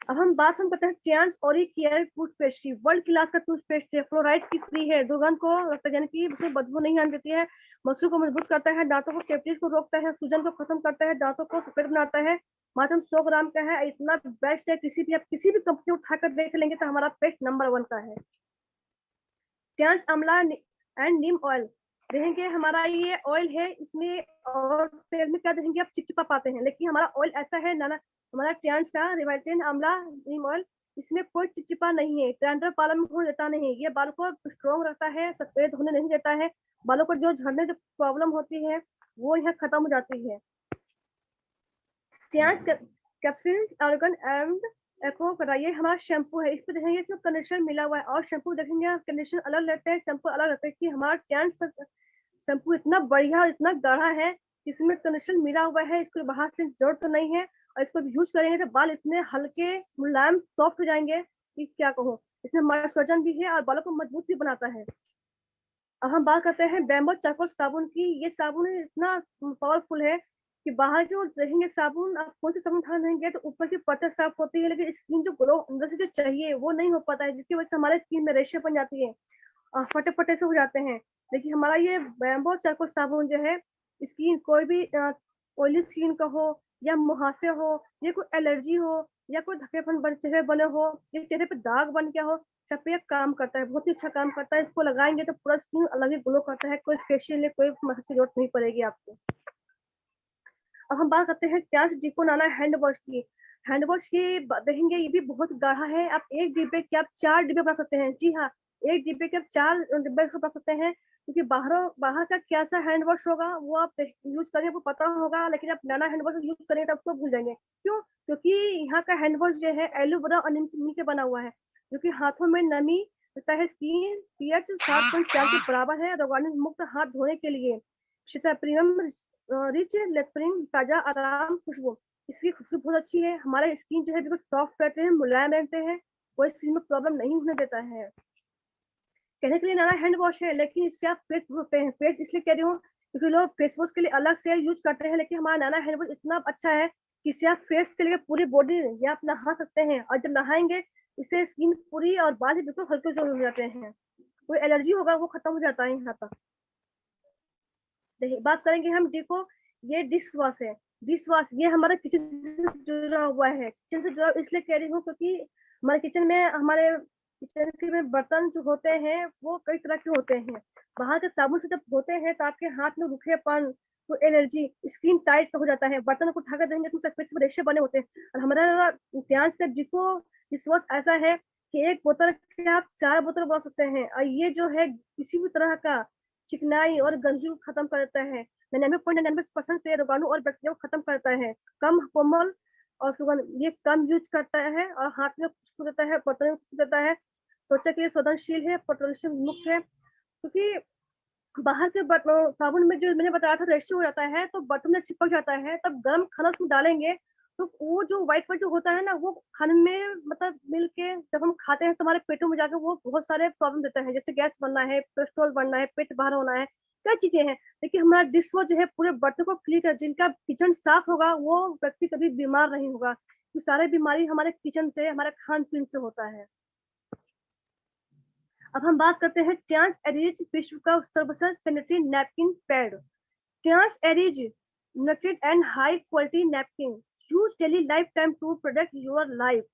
अब हम करते हैं ट्रांस ओरिकेयर टूथपेस्ट की। वर्ल्ड क्लास का टूथपेस्ट है, फ्लोराइड की फ्री है, दुर्गंध को यानी कि उसमें बदबू नहीं आने देती है, मसलों को मजबूत करता है, दांतों को कैविटीज को रोकता है, सूजन को खत्म करता है, दांतों को सफेद बनाता है। मात्र 100 ग्राम का है, इतना बेस्ट है, आप किसी भी कंपनी उठाकर देख लेंगे तो हमारा पेस्ट नंबर 1 का है। ट्रांस आंवला एंड नीम ऑयल देखेंगे, हमारा ये ऑयल है, इसमें और तेल में क्या देखेंगे आप चिपचिपा पाते हैं, लेकिन हमारा ऑयल ऐसा है ना, हमारा ट्रांस का रिवाइटेन आंवला नीम ऑयल, इसमें कोई चिपचिपा नहीं है, डैंड्रफ बालों में हो जाता नहीं, ये बालों को स्ट्रॉन्ग रखता है, सफेद होने नहीं देता है, बालों को जो झड़ने जो प्रॉब्लम होती है वो यहाँ खत्म हो जाती है। ट्रांस कैप्सूल ऑर्गन एंड एको कराइए, हमारा शैम्पू है, इस पे देखेंगे इसमें कंडीशनर मिला हुआ है, और शैम्पू देखेंगे कंडीशनर अलग रहते हैं, शैम्पू अलग रहता है। कि हमारा ट्रांस का शैम्पू इतना बढ़िया और इतना गाढ़ा है, इसमें कंडीशनर मिला हुआ है, इसको बाहर से जरूरत तो नहीं है, और इसको यूज करेंगे तो बाल इतने हल्के मुलायम सॉफ्ट हो जाएंगे कि क्या कहूँ। इसमें हमारा वजन भी है और बालों को मजबूत भी बनाता है। अब हम बात करते हैं बैम्बो चारकोल साबुन की। ये साबुन इतना पावरफुल है कि बाहर जो देखेंगे साबुन, आप कौन से साबुन उठा लेंगे तो ऊपर की परतें साफ होती है, लेकिन स्किन जो ग्लो अंदर से जो चाहिए वो नहीं हो पाता है, जिसकी वजह से हमारे स्किन में रेशे बन जाती है और फटे फटे से हो जाते हैं। लेकिन हमारा ये बैम्बो चारकोल साबुन जो है, स्किन कोई भी ऑयली स्किन का हो या मुहासे हो या कोई एलर्जी हो या कोई धब्बेपन चेहरे बने हो या चेहरे पे दाग बन गया हो, सब पे काम करता है, बहुत ही अच्छा काम करता है। इसको लगाएंगे तो पूरा स्किन अलग ही ग्लो करता है, कोई फेशियल या कोई मसाज की जरूरत नहीं पड़ेगी आपको। अब हम बात करते हैं ट्रांस डिको नाना हैंड वॉश की। हैंड वॉश की देखेंगे, ये भी बहुत गाढ़ा है, आप एक डिब्बे के आप 4 डिब्बे बना सकते हैं। जी हाँ, एक डिब्बे के आप 4 डिब्बे बना सकते हैं, क्योंकि बाहर का कैसा हैंड वॉश होगा वो आप यूज करेंगे आपको पता होगा, लेकिन आप नाना हैंड वॉश यूज करेंगे तो आपको भूल जाएंगे। क्यों? क्योंकि यहाँ का हैंड वॉश जो है एलोवेरा और नीम से मिलकर बना हुआ है, जो कि हाथों में नमी देता है, स्किन पीएच 7.4 के बराबर है, रोगाणु मुक्त हाथ धोने के लिए प्रीमियम रिच लेपरिंग ताजा आराम खुशबू। इसकी खुशबू बहुत अच्छी है, हमारे स्किन जो है बिल्कुल सॉफ्ट रहते हैं, मुलायम रहते हैं, कोई स्किन में प्रॉब्लम नहीं होने देता है। कहने के लिए नाना हैंड वॉश है, लेकिन इससे आप फेस धोते हैं। फेस इसलिए कह रही हूँ क्योंकि लोग फेस वॉश के लिए अलग से यूज करते हैं, लेकिन हमारा नाना हैंड वॉश इतना अच्छा है कि इससे आप फेस से लेकर पूरी बॉडी या आप नहा सकते हैं, और जब नहाएंगे इससे स्किन पूरी और बाल भी बिल्कुल हल्के जो हो जाते हैं, कोई एलर्जी होगा वो खत्म हो जाता है यहाँ तक। बात करेंगे हम देखो, ये डिश वॉश है। डिश वॉश ये हमारा किचन से जुड़ा हुआ है, किचन से जुड़ा इसलिए कह रही हूँ क्योंकि हमारे किचन में में बर्तन जो होते हैं वो कई तरह के होते हैं। बाहर के साबुन से जब धोते हैं तो आपके हाथ में रूखेपन, तो एलर्जी, स्किन टाइट हो जाता है, बर्तन को उठाकर देंगे तो सफेद से रेशे बने होते हैं। और हमारा ध्यान से डिको डिश वॉश ऐसा है कि एक बोतल के आप 4 बोतल बना सकते हैं, और ये जो है किसी भी तरह का चिकनाई और गंदगी को खत्म करता है, 99.99% से रोगाणु और बैक्टीरिया को खत्म करता है, कम कोमल और सुगंध, ये कम यूज करता है और हाथ में खुशबू देता है, बर्तन में खुशबू देता है, त्वचा के लिए संवेदनशील है, पोटेशियम मुक्त है। क्योंकि बाहर के साबुन में जो मैंने बताया था रेशे हो जाता है तो बर्तन में चिपक जाता है, तब गर्म खाना उसमें डालेंगे तो वो जो व्हाइट व्हाइट जो होता है ना वो खाने में मतलब मिल के जब हम खाते हैं तो हमारे पेटों में जाकर वो बहुत सारे प्रॉब्लम देता है, जैसे गैस बनना है, कोलेस्ट्रॉल बनना है, पेट बाहर होना है, कई चीजें हैं। लेकिन हमारा डिश वॉश जो है पूरे बर्तन को क्लीन कर, जिनका किचन साफ होगा वो व्यक्ति कभी बीमार नहीं होगा, तो सारी बीमारी हमारे किचन से, हमारे खान पीन से होता है। अब हम बात करते हैं ट्रांस एरिज विश्व का सर्वश्रेष्ठ sanitary napkin pad. Trans Arise naked and high quality napkin. Use daily lifetime to protect your life.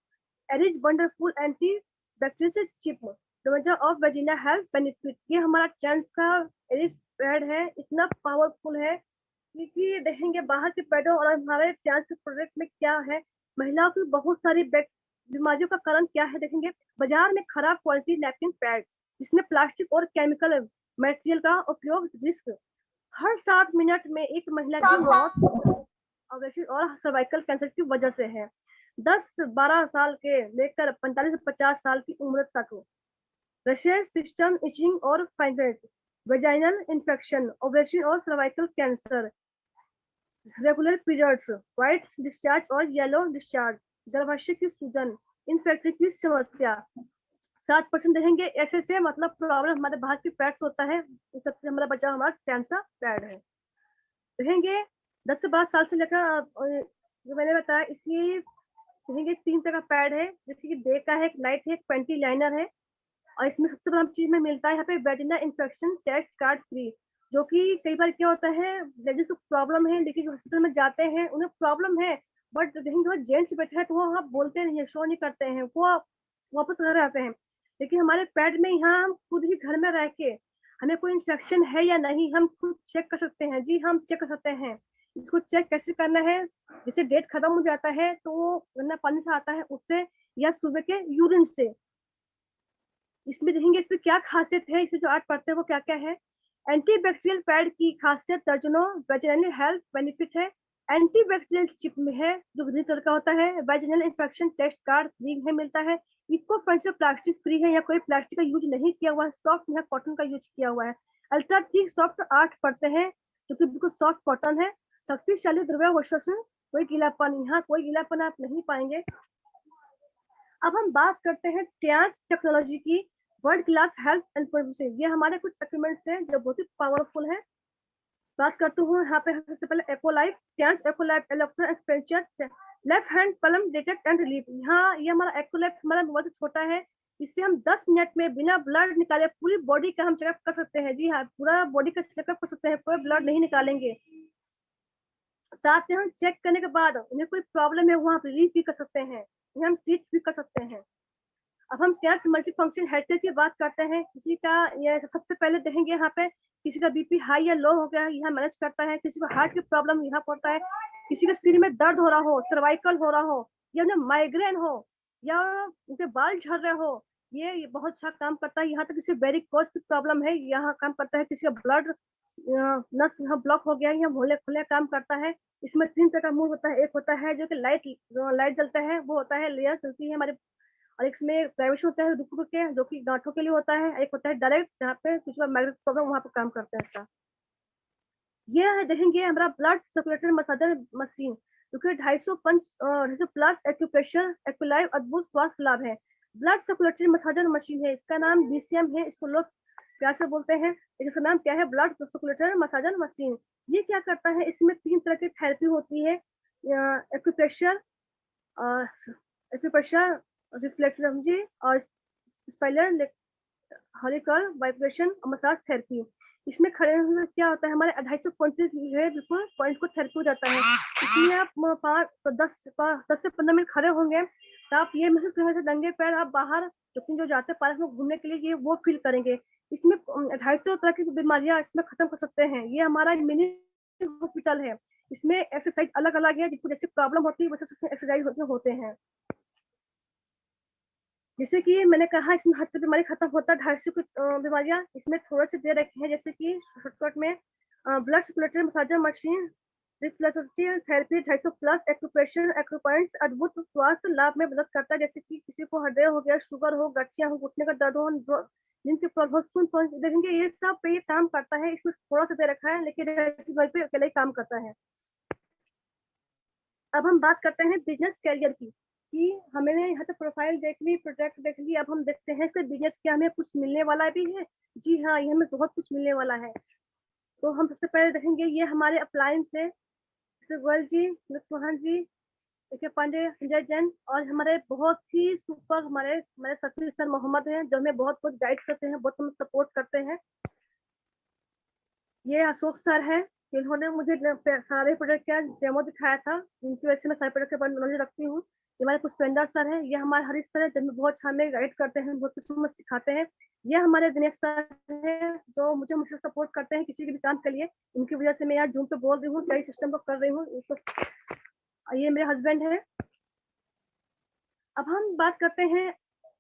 Erich wonderful antibacterial chip. The measure of vagina health benefit. ये हमारा ट्रांस का एरिज पैड है, इतना पावरफुल है क्योंकि देखेंगे बाहर के पैडों और हमारे ट्रांस प्रोडक्ट में क्या है, महिलाओं की बहुत सारी बीमारियों का कारण क्या है देखेंगे, बाजार में खराब क्वालिटी नैपकिन पैड्स, जिसमें प्लास्टिक और केमिकल मटेरियल का उपयोग, रिस्क, हर 7 मिनट में एक महिला की मौत और सर्वाइकल कैंसर की वजह से है। 10-12 साल के लेकर 45 से 50 साल की उम्र तक रशेज सिस्टम इचिंग और फाइब्रोइड, वेजाइनल इन्फेक्शन, ओवेशन और cervical cancer, regular periods, white discharge और येलो डिस्चार्ज, गर्भाशय की सूजन, इन्फेक्शन की समस्या। 7% रहेंगे ऐसे से मतलब प्रॉब्लम हमारे बाहर की पैड्स होता है, इस सबसे हमारा बचा हमारा कैंसर पैड है। रहेंगे 10 से 12 साल से लेकर जो मैंने बताया, इसकी रहेंगे 3 तरह का पैड है, जैसे कि डे का है, एक नाइट है, एक पेंटी लाइनर है। और इसमें सबसे बड़ा चीज में मिलता है यहाँ पे vagina infection test card free, जो कि कई बार क्या होता है, लेडीज को प्रॉब्लम है, लेकिन हॉस्पिटल में जाते हैं, उन्हें प्रॉब्लम है, बट जो जेंट्स बैठे हैं तो वो वहाँ बोलते नहीं है, शो नहीं करते हैं, वो वापस घर आते हैं। लेकिन हमारे पैड में यहाँ हम खुद ही घर में रह के हमें कोई इन्फेक्शन है या नहीं, हम खुद चेक कर सकते हैं। जी हम चेक कर सकते हैं। इसको चेक कैसे करना है, जैसे डेट खत्म हो जाता है तो गंदा पानी से आता है उससे, या सुबह के यूरिन से। इसमें देखेंगे इसमें क्या खासियत है, इसमें जो 8 पढ़ते हैं वो क्या क्या है। एंटीबैक्टीरियल पैड की खासियत दर्जनों वेजिनल हेल्थ बेनिफिट है। एंटीबैक्टीरियल चिप में है जो ग्रीन कलर का होता है, vaginal infection test card free है मिलता है। इको फ्रेंडली प्लास्टिक फ्री है, या कोई प्लास्टिक का यूज नहीं किया हुआ है, सॉफ्ट है, कॉटन का यूज किया हुआ है। अल्ट्रा थिक सॉफ्ट 8 पढ़ते हैं जो कि बिल्कुल सॉफ्ट कॉटन है। शक्तिशाली द्रव्य अवशोषण, कोई गीलापन, यहाँ कोई गीलापन आप नहीं पाएंगे। अब हम बात करते हैं ट्रांस टेक्नोलॉजी की, वर्ल्ड क्लास हेल्थ इन्फॉर्मेशन। ये हमारे कुछ एक्यूपमेंट्स हैं जो बहुत ही पावरफुल है। बात करती हूँ यहाँ पे सबसे पहले Aqualife, trans Aqualife electro acupuncture left hand palm detect and relief. यहाँ ये हमारा एक्वालाइफ हमारा बहुत छोटा है, इससे हम 10 मिनट में बिना ब्लड निकाले पूरी बॉडी का हम चेकअप कर सकते हैं। जी हाँ, पूरा बॉडी का चेकअप कर सकते हैं, कोई ब्लड नहीं निकालेंगे। साथ में हम चेक करने के बाद उन्हें कोई प्रॉब्लम है वहाँ रिलीफ भी कर सकते हैं, हम ट्रीट भी कर सकते हैं। अब हम ट्रांस मल्टी फंक्शन हेल्थ की बात करते हैं। किसी का ये सबसे पहले देखेंगे यहाँ पे, किसी का बीपी हाई या लो हो गया है, यहाँ मैनेज करता है। किसी को हार्ट की प्रॉब्लम यहाँ पड़ता है, किसी के सिर में दर्द हो रहा हो, सर्वाइकल हो रहा हो, या उन्हें माइग्रेन हो, या उनके बाल झड़ रहे हो, ये बहुत अच्छा काम करता है। यहाँ तक किसी वेरिकोज की प्रॉब्लम है, यहाँ काम करता है। किसी का ब्लड नस यहाँ ब्लॉक हो गया है, यहाँ भोले खुले काम करता है। इसमें 3 तरह का मुंह होता है, एक होता है जो कि लाइट लाइट जलता है, वो होता है लेयर चलती है हमारे, और इसमें प्राइवेशन होता है रुक रुक के, जो कि गांठों के लिए होता है। एक होता है डायरेक्ट, जहाँ पे कुछ मैग्नेटिक प्रॉब्लम वहाँ पे काम करता है इसका। ये है देखेंगे हमारा ब्लड सर्कुलेटर मसाजर मशीन, जो कि 250 पंच प्लस एक्यूप्रेशर एक्विलाइव अद्भुत स्वास्थ्य लाभ है। ब्लड सर्कुलेटरी मसाजर मशीन है, इसका नाम बीसीएम है, इसको लोग प्यार से बोलते हैं, लेकिन इसका नाम क्या है, ब्लड सर्कुलेटर मसाजर मशीन। ये क्या करता है, इसमें 3 तरह की थेरेपी होती है, एक्यूप्रेशर, एक्यूप्रेशर रिफ्लेक्सोलॉजी और स्पाइरल हॉलिकल वाइब्रेशन और मसाज थेरेपी। इसमें खड़े हुए क्या होता है, हमारे 250 पॉइंट है, बिल्कुल पॉइंट को थेरेपी हो जाता है। इसलिए आप 10 से 15 मिनट खड़े होंगे तो आप ये महसूस करेंगे नंगे पैर आप बाहर जो जाते हैं पार्क में घूमने के लिए, ये वो फील करेंगे। इसमें 250 तरह की बीमारियां इसमें खत्म कर सकते हैं। ये हमारा मिनी हॉस्पिटल है, इसमें एक्सरसाइज अलग अलग है, जिसको जैसे प्रॉब्लम होती है वैसे एक्सरसाइज होते हैं। जैसे कि मैंने कहा इसमें हर तरह बीमारी खत्म होता है, 250 कुछ बीमारियां इसमें थोड़े से दे रखे हैं, जैसे कि शॉर्टकट में blood circulatory massager machine, reflexology therapy, 250 plus acupressure acupoints अद्भुत स्वास्थ्य लाभ में मदद करता है। जैसे कि किसी को हृदय हो गया, शुगर हो, गठिया हो, घुटने का दर्द हो, जिनके प्रॉब्लम देखेंगे ये सब पे ये काम करता है। इसमें थोड़ा सा दे रखा है, लेकिन घर पे अकेले ही काम करता है। अब हम बात करते हैं बिजनेस कैरियर की, कि हमें यहाँ तक प्रोफाइल देख ली, प्रोडक्ट देख ली, अब हम देखते हैं इससे बिजनेस क्या हमें कुछ मिलने वाला भी है। जी हाँ, ये हमें बहुत कुछ मिलने वाला है। तो हम सबसे पहले देखेंगे ये हमारे अप्लायंस है, गोयल जी, मोहन जी, के पांडे, संजय जैन, और हमारे बहुत ही सुपर हमारे हमारे सतीश सर मोहम्मद हैं, जो हमें बहुत कुछ गाइड करते हैं, बहुत हमें सपोर्ट करते हैं। ये अशोक सर है, जिन्होंने मुझे सारे प्रोडक्ट का डेमो दिखाया था, जिनकी वजह से मैं सारे प्रोडक्ट के बारे में नॉलेज रखती हूँ। ये हमारे पुष्पेंद्र सर है, ये हमारे हरीश सर है, जिनमें बहुत अच्छा हमें गाइड करते हैं, बहुत कुछ हमें सिखाते हैं। ये हमारे दिनेश सर है, जो मुझे सपोर्ट करते हैं किसी भी काम के लिए। उनकी वजह से मैं यहाँ जूम पे बोल रही हूँ, चाहे सिस्टम को कर रही हूँ। ये मेरे हस्बैंड है। अब हम बात करते हैं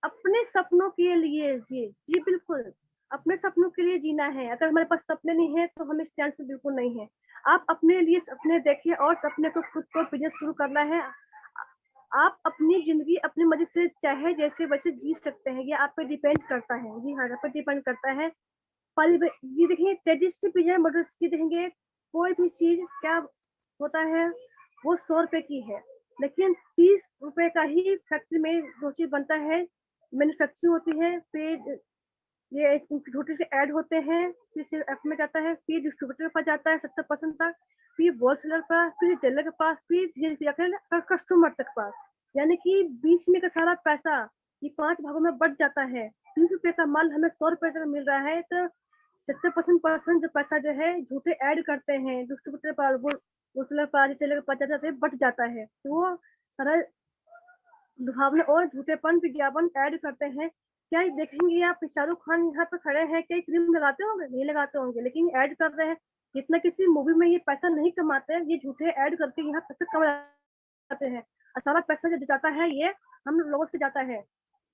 अपने सपनों के लिए। जी बिल्कुल, अपने सपनों के लिए जीना है। अगर हमारे पास सपने नहीं है तो हम इस चांस में बिल्कुल नहीं है। आप अपने लिए सपने देखिए और सपने को खुद को बिजनेस शुरू करना है। आप अपनी जिंदगी अपनी मर्जी से चाहे जैसे वैसे जी सकते हैं, ये आप पे डिपेंड करता है। जी हाँ, आप पे डिपेंड करता है। ये देखिए ट्रेडिशनल पिज्जा मॉडल्स की देखेंगे, कोई भी चीज क्या होता है वो 100 रुपए की है, लेकिन 30 रुपए का ही फैक्ट्री में जो चीज बनता है, मैन्युफैक्चरिंग होती है, फिर ये छोटे से ऐड होते हैं, फिर से ऐप में जाता है, फिर डिस्ट्रीब्यूटर के पास जाता है 70% तक, फिर होलसेलर पर, फिर रिटेलर के पास, फिर जाकर कस्टमर तक पास। यानी कि बीच में का सारा पैसा ये 5 भागों में बट जाता है। 30 रुपए का माल हमें 100 रुपए तक मिल रहा है, तो 70% जो पैसा जो है झूठे ऐड करते हैं डिस्ट्रीब्यूटर पर, होलसेलर पर, रिटेलर के पास जाता है, बट जाता है। तो वो सारा लुभावना और झूठेपन विज्ञापन ऐड करते हैं। क्या ये देखेंगे आप शाहरुख खान यहाँ पे खड़े हैं, क्या क्रीम लगाते होंगे? नहीं लगाते होंगे, लेकिन ऐड कर रहे हैं। जितना किसी मूवी में ये पैसा नहीं कमाते हैं, ये झूठे ऐड करके यहाँ पैसे कमाते हैं। और सारा पैसा जो जाता है ये हम लोगों से जाता है।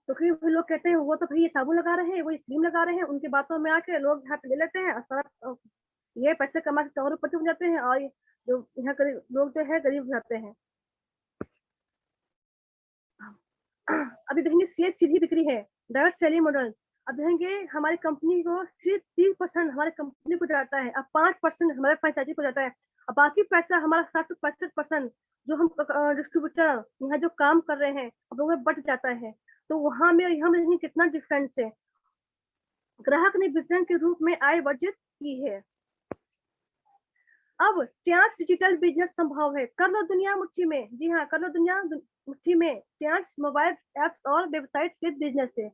तो फिर वो लोग कहते हैं वो तो भाई ये साबुन लगा रहे हैं, वो ये क्रीम लगा रहे हैं, उनकी बातों में आके लोग यहाँ पे ले लेते हैं और सारा ये पैसे कमा के करोड़पति हो जाते हैं, और जो यहाँ गरीब लोग जो है गरीब हो जाते हैं। अभी देखेंगे सीधी बिक्री है, डायरेक्ट सेलिंग मॉडल। अब देखेंगे हमारी कंपनी को सिर्फ 30% हमारे कंपनी को जाता है, अब 5% हमारे फ्रेंचाइजी को जाता है, अब बाकी पैसा हमारा 60-65% जो हम डिस्ट्रीब्यूटर यहाँ जो काम कर रहे हैं अब लोगों में बट जाता है। तो वहां में यहाँ में देखेंगे कितना डिफरेंस है। ग्राहक ने वितरण के रूप में आय वर्जित की है। अब ट्यांस डिजिटल बिजनेस संभव है, कर लो दुनिया मुट्ठी में। जी हाँ, कर लो दुनिया मुट्ठी में। ट्यांस मोबाइल एप्स और वेबसाइट से बिजनेस है।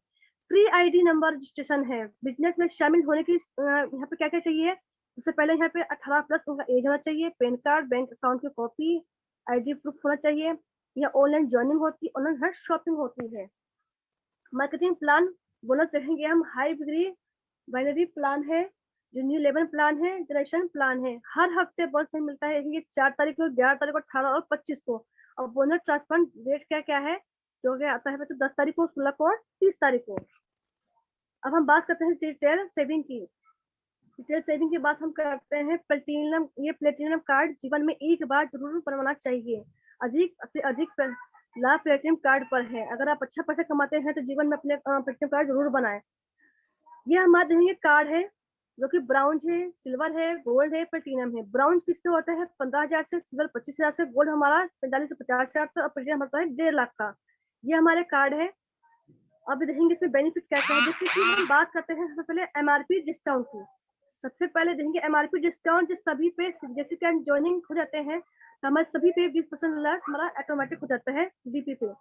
फ्री आईडी नंबर रजिस्ट्रेशन है। बिजनेस में शामिल होने की यहाँ पे क्या क्या चाहिए? सबसे पहले यहाँ पे 18+ उनका एज होना चाहिए, पैन कार्ड, बैंक अकाउंट की कॉपी, आईडी प्रूफ होना चाहिए। या ऑनलाइन ज्वाइनिंग होती है, ऑनलाइन हर शॉपिंग होती है। मार्केटिंग प्लान बोनस देखेंगे हम, हाई डिग्री बाइनरी प्लान है, जो न्यू लेवल प्लान है, जनरेशन प्लान है। हर हफ्ते बोनस मिलता है, ये 4 तारीख को, 11 तारीख को, 18 और 25 को। और बोनस ट्रांसफर डेट क्या क्या है जो कि आता है तो 10 तारीख को, 16 को और 30 तारीख को। अब हम बात करते हैं डिटेल सेविंग की। डिटेल सेविंग की बात हम करते हैं प्लेटिनम। ये प्लेटिनम कार्ड जीवन में एक बार जरूर बनवाना चाहिए। अधिक से अधिक लाभ प्लेटिनम कार्ड पर है। अगर आप अच्छा पैसा कमाते हैं तो जीवन में अपने प्लेटिनम कार्ड जरूर बनाएं। ये हमारे देखेंगे कार्ड है जो कि ब्राउन्ज है, सिल्वर है, गोल्ड है, प्लेटिनम है। ब्राउन्ज किससे होता है? 15,000 से, सिल्वर 25,000 से, गोल्ड हमारा 45 से 50,000 तक, और प्लेटिनम होता है 1.5 लाख का। ये हमारे कार्ड है। अब देखेंगे इसमें बेनिफिट क्या क्या है। जैसे कि हम बात करते हैं सबसे पहले एमआरपी डिस्काउंट की। सबसे पहले देखेंगे एमआरपी डिस्काउंट, जो सभी पे जैसे कि हम ज्वाइनिंग हो जाते हैं तो हमारे सभी पे 20% लेस हमारा ऑटोमेटिक हो जाता है डीपी पे।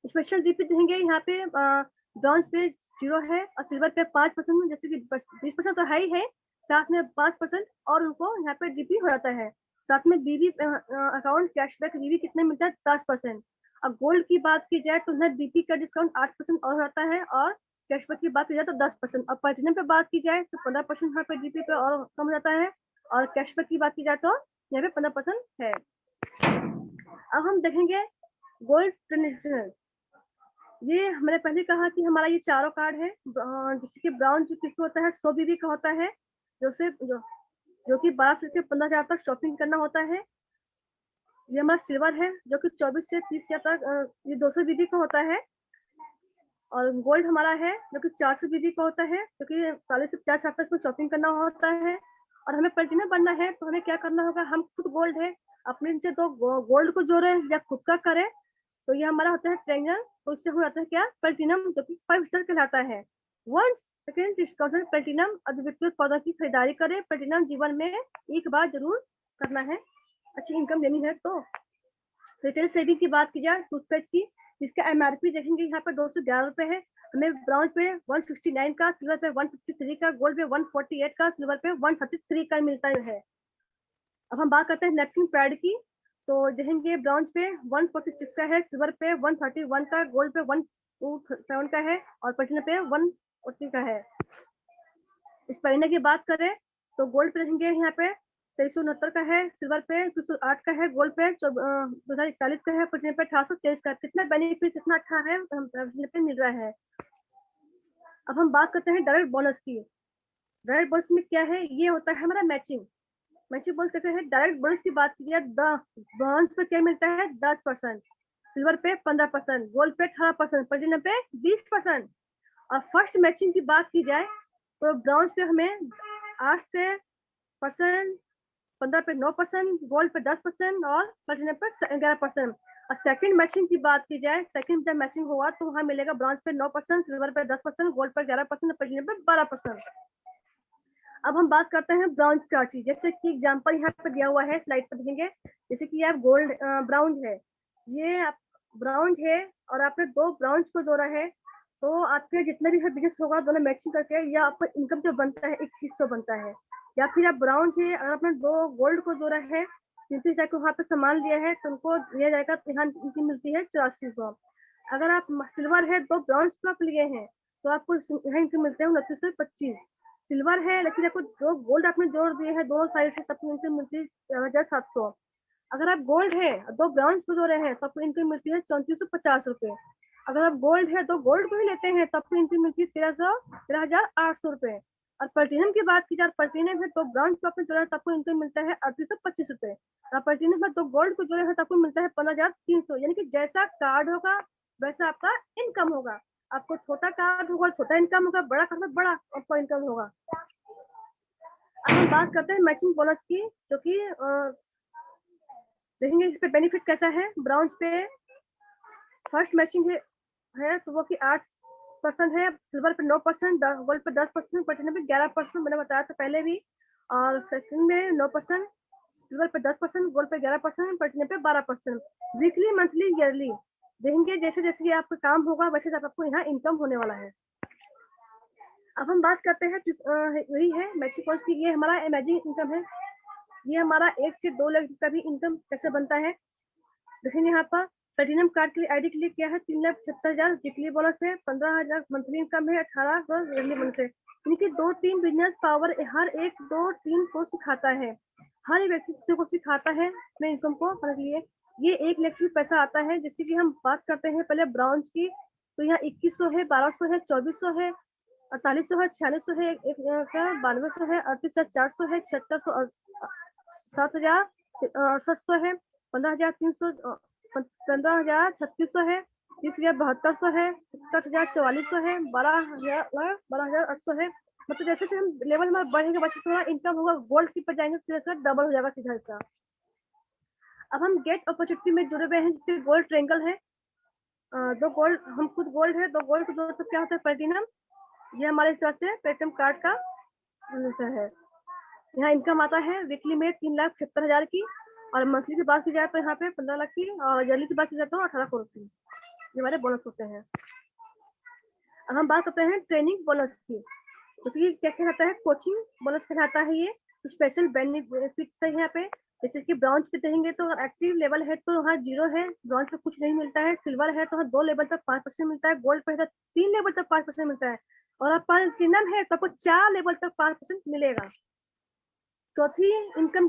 स्पेशल डीपी देंगे यहाँ पे ब्रॉन्ज पे 0 है और सिल्वर पे 5%, जैसे कि 20% तो है ही है, साथ में 5% और उनको यहाँ पे डीपी हो जाता है। साथ में बीबी अकाउंट कैशबैक बीबी कितने मिलता है? 10%। अब गोल्ड की बात की जाए तो उन्हें बीपी का डिस्काउंट 8% और होता है, और कैशबैक की बात की जाए तो 10%। और प्लेटिनम पे बात की जाए तो 15% यहाँ पे डीपी पे और कम हो जाता है, और कैशबैक की बात की जाए तो यहाँ पे 15% है। अब हम देखेंगे गोल्ड ट्रेडिशनल। ये मैंने पहले कहा कि हमारा ये चारों कार्ड है। जैसे कि ब्राउन जो किसको होता है, 100 बीबी का होता है, जो कि 12 से 15,000 तक शॉपिंग करना होता है। ये हमारा सिल्वर है जो कि 24 से 30,000 तक, ये 200 बीबी का होता है। और गोल्ड हमारा है जो कि 400 बीबी का होता है, जो कि 40 से 50,000 तक इसमें शॉपिंग करना होता है। और हमें प्लेटिनम बनना है तो हमें क्या करना होगा? हम खुद गोल्ड है, अपने नीचे तो गोल्ड को जोड़े या खुद का करे, तो ये हमारा होता है ट्रेंजर। तो इससे हो जाता है क्या? प्लेटिनम, जो कि 5 स्टार कहलाता है। वंस सेकेंड डिस्काउंटेड प्लेटिनम अद्वितीय उत्पादों की खरीदारी करें। प्लेटिनम जीवन में एक बार जरूर करना है, अच्छी इनकम लेनी है तो। रिटेल सेविंग की बात की जाए टूथपेस्ट की, जिसका एमआरपी देखेंगे यहाँ पर 211 रुपए है। हमें ब्राउन पे 169 का, सिल्वर पे 153 का, गोल्ड पे 148 का, सिल्वर पे 133 का मिलता है। अब हम बात करते हैं नैपकिन पैड की। तो देखेंगे ब्राउन्ज पे 146 का है, सिल्वर पे 131 का, गोल्ड पे 127 का है, और प्लेटिनम पे 140 का है। इस महीने की बात करें तो गोल्ड पे देखेंगे यहाँ पे 2369 का है, सिल्वर पे 208 का है, गोल्ड पे 2041 का है, प्लेटिनम पे 1823 का। कितना बेनिफिट, कितना अच्छा है पे मिल रहा है। अब हम बात करते हैं डायरेक्ट बोनस की। डायरेक्ट बोनस में क्या है, ये होता है हमारा मैचिंग। मैचिंग बोनस कैसे है, डायरेक्ट बोनस की बात की जाए, ब्रॉन्ज पे क्या मिलता है 10%, सिल्वर पे 15%, गोल्ड पे 18%, प्लेटिनम पे 20%। और फर्स्ट मैचिंग की बात की जाए तो ब्रॉन्ज पे हमें 8 से परसेंट, 15 पे 9%, गोल्ड पे 10% और प्लेटिनम पे 11%। और सेकंड मैचिंग की बात की जाए, सेकंड जब मैचिंग हुआ तो वहां मिलेगा ब्रॉन्ज पे 9%, सिल्वर पे 10%, गोल्ड पे 11%, प्लेटिनम पे 12%। अब हम बात करते हैं ब्राउन का चीज, जैसे कि एग्जांपल यहाँ पे दिया हुआ है, स्लाइड पर देखेंगे। जैसे कि आप गोल्ड ब्राउन है, ये आप ब्राउन है और आपने दो ब्राउन को जोड़ा है, तो आपके जितने भी बिजनेस होगा दोनों मैचिंग करके या आपका इनकम जो बनता है 2100 बनता है। या फिर आप ब्राउन है और आपने दो गोल्ड को जोड़ा है, 33 को वहाँ पे सामान लिया है तो उनको दिया जाएगा, तो यहाँ इनकी मिलती है 8400। अगर आप सिल्वर है, दो ब्राउन को आप लिए हैं तो आपको यहाँ इनकम मिलते हैं 2925। सिल्वर है लेकिन आपको दो गोल्ड आपने जोड़ दिए हैं दोनों साइड से, तब इनकम मिलती है 1700। अगर आप गोल्ड है दो ब्राउन को जोड़े हैं तो आपको इनकम मिलती है 3450 रुपए। अगर आप गोल्ड है तो गोल्ड को ही लेते हैं तो आपको इनकम मिलती है 13,800 रुपए। और प्लेटिनम की बात की जाए, प्लेटिनम है तो ब्राउन को आपने जोड़ा है तो आपको इनकम मिलता है 3825 रुपए। और प्लेटिनम है तो गोल्ड को जोड़े हैं तो आपको मिलता है 15,300। यानी कि जैसा कार्ड होगा वैसा आपका इनकम होगा। आपको छोटा कार्ड होगा छोटा इनकम होगा, बड़ा कार्ड में बड़ा आपका इनकम होगा। अब हम बात करते हैं मैचिंग बोनस की, जो कि देखेंगे इस पे बेनिफिट कैसा है। ब्राउन्स पे फर्स्ट मैचिंग है तो वो कि 8% है, सिल्वर पे 9%, गोल्ड पे 10%, प्लेटिनम पे 11%, मैंने बताया था पहले भी। और सेकंड में 9%, सिल्वर पे 10%, गोल्ड पे 11%, प्लेटिनम पे 12%। वीकली, मंथली, ईयरली देंगे, जैसे जैसे आपका काम होगा वैसे आपको यहाँ इनकम होने वाला है। अब हम बात करते हैं वही है मैचिंग बोनस की। ये हमारा इमेजिन इनकम है, ये हमारा 1 से 2 लाख का भी इनकम कैसे बनता है देखेंगे। यहाँ पर प्लेटिनम कार्ड के लिए आईडी के लिए क्या है 3,75,000 वीकली बोनस है, 15,000 मंथली इनकम है, 18 ईयरली बोनस है। यानी कि 2-3 बिजनेस पावर हर एक 2-3 को सिखाता है, हर व्यक्ति को सिखाता है अपने इनकम को बढ़ाने के लिए। ये 1 लाख से पैसा आता है। जैसे कि हम बात करते हैं पहले ब्राउन्स की, तो यहाँ 2100 है, 1200 है, 2400 है, 4800 है, 4600 है, 9200 है, 38,400 है, 7600, 7,000, 6800 है, 15,300, 15,3600 है, 30,7200 है, 61,4400 है, 12,800 है। मतलब जैसे जैसे हम लेवल में बढ़ेंगे वैसे थोड़ा इनकम होगा। गोल्ड की पर जाएंगे तो डबल हो जाएगा सीधा इसका। अब हम गेट अपॉर्चुनिटी में जुड़े हुए हैं, जैसे गोल्ड ट्रेंगल है, दो गोल्ड, हम खुद गोल्ड है, दो गोल्ड को तो क्या होता है प्लेटिनम। ये हमारे तरफ से प्लेटिनम कार्ड का है। यहाँ इनकम आता है वीकली में 3,76,000 की, और मंथली की बात की जाए तो यहाँ पे 15 लाख की, और ईयरली की बात की जाए तो 18 करोड़ की। ये हमारे बोनस होते हैं। अब हम बात करते हैं ट्रेनिंग बोनस की, तो क्या कहलाता है, कोचिंग बोनस कहलाता है। ये स्पेशल बेनिफिट है यहाँ पे। जैसे कि ब्राउन्ज पे देखेंगे तो एक्टिव लेवल है तो वहाँ 0 है, ब्राउन्ज पे कुछ नहीं मिलता है। सिल्वर है तो वहाँ 2 लेवल तक 5% मिलता है, गोल्ड पे है तो 3 लेवल तक 5% मिलता है, और आप प्लेटिनम है तो आपको 4 लेवल तक 5% मिलेगा। चौथी इनकम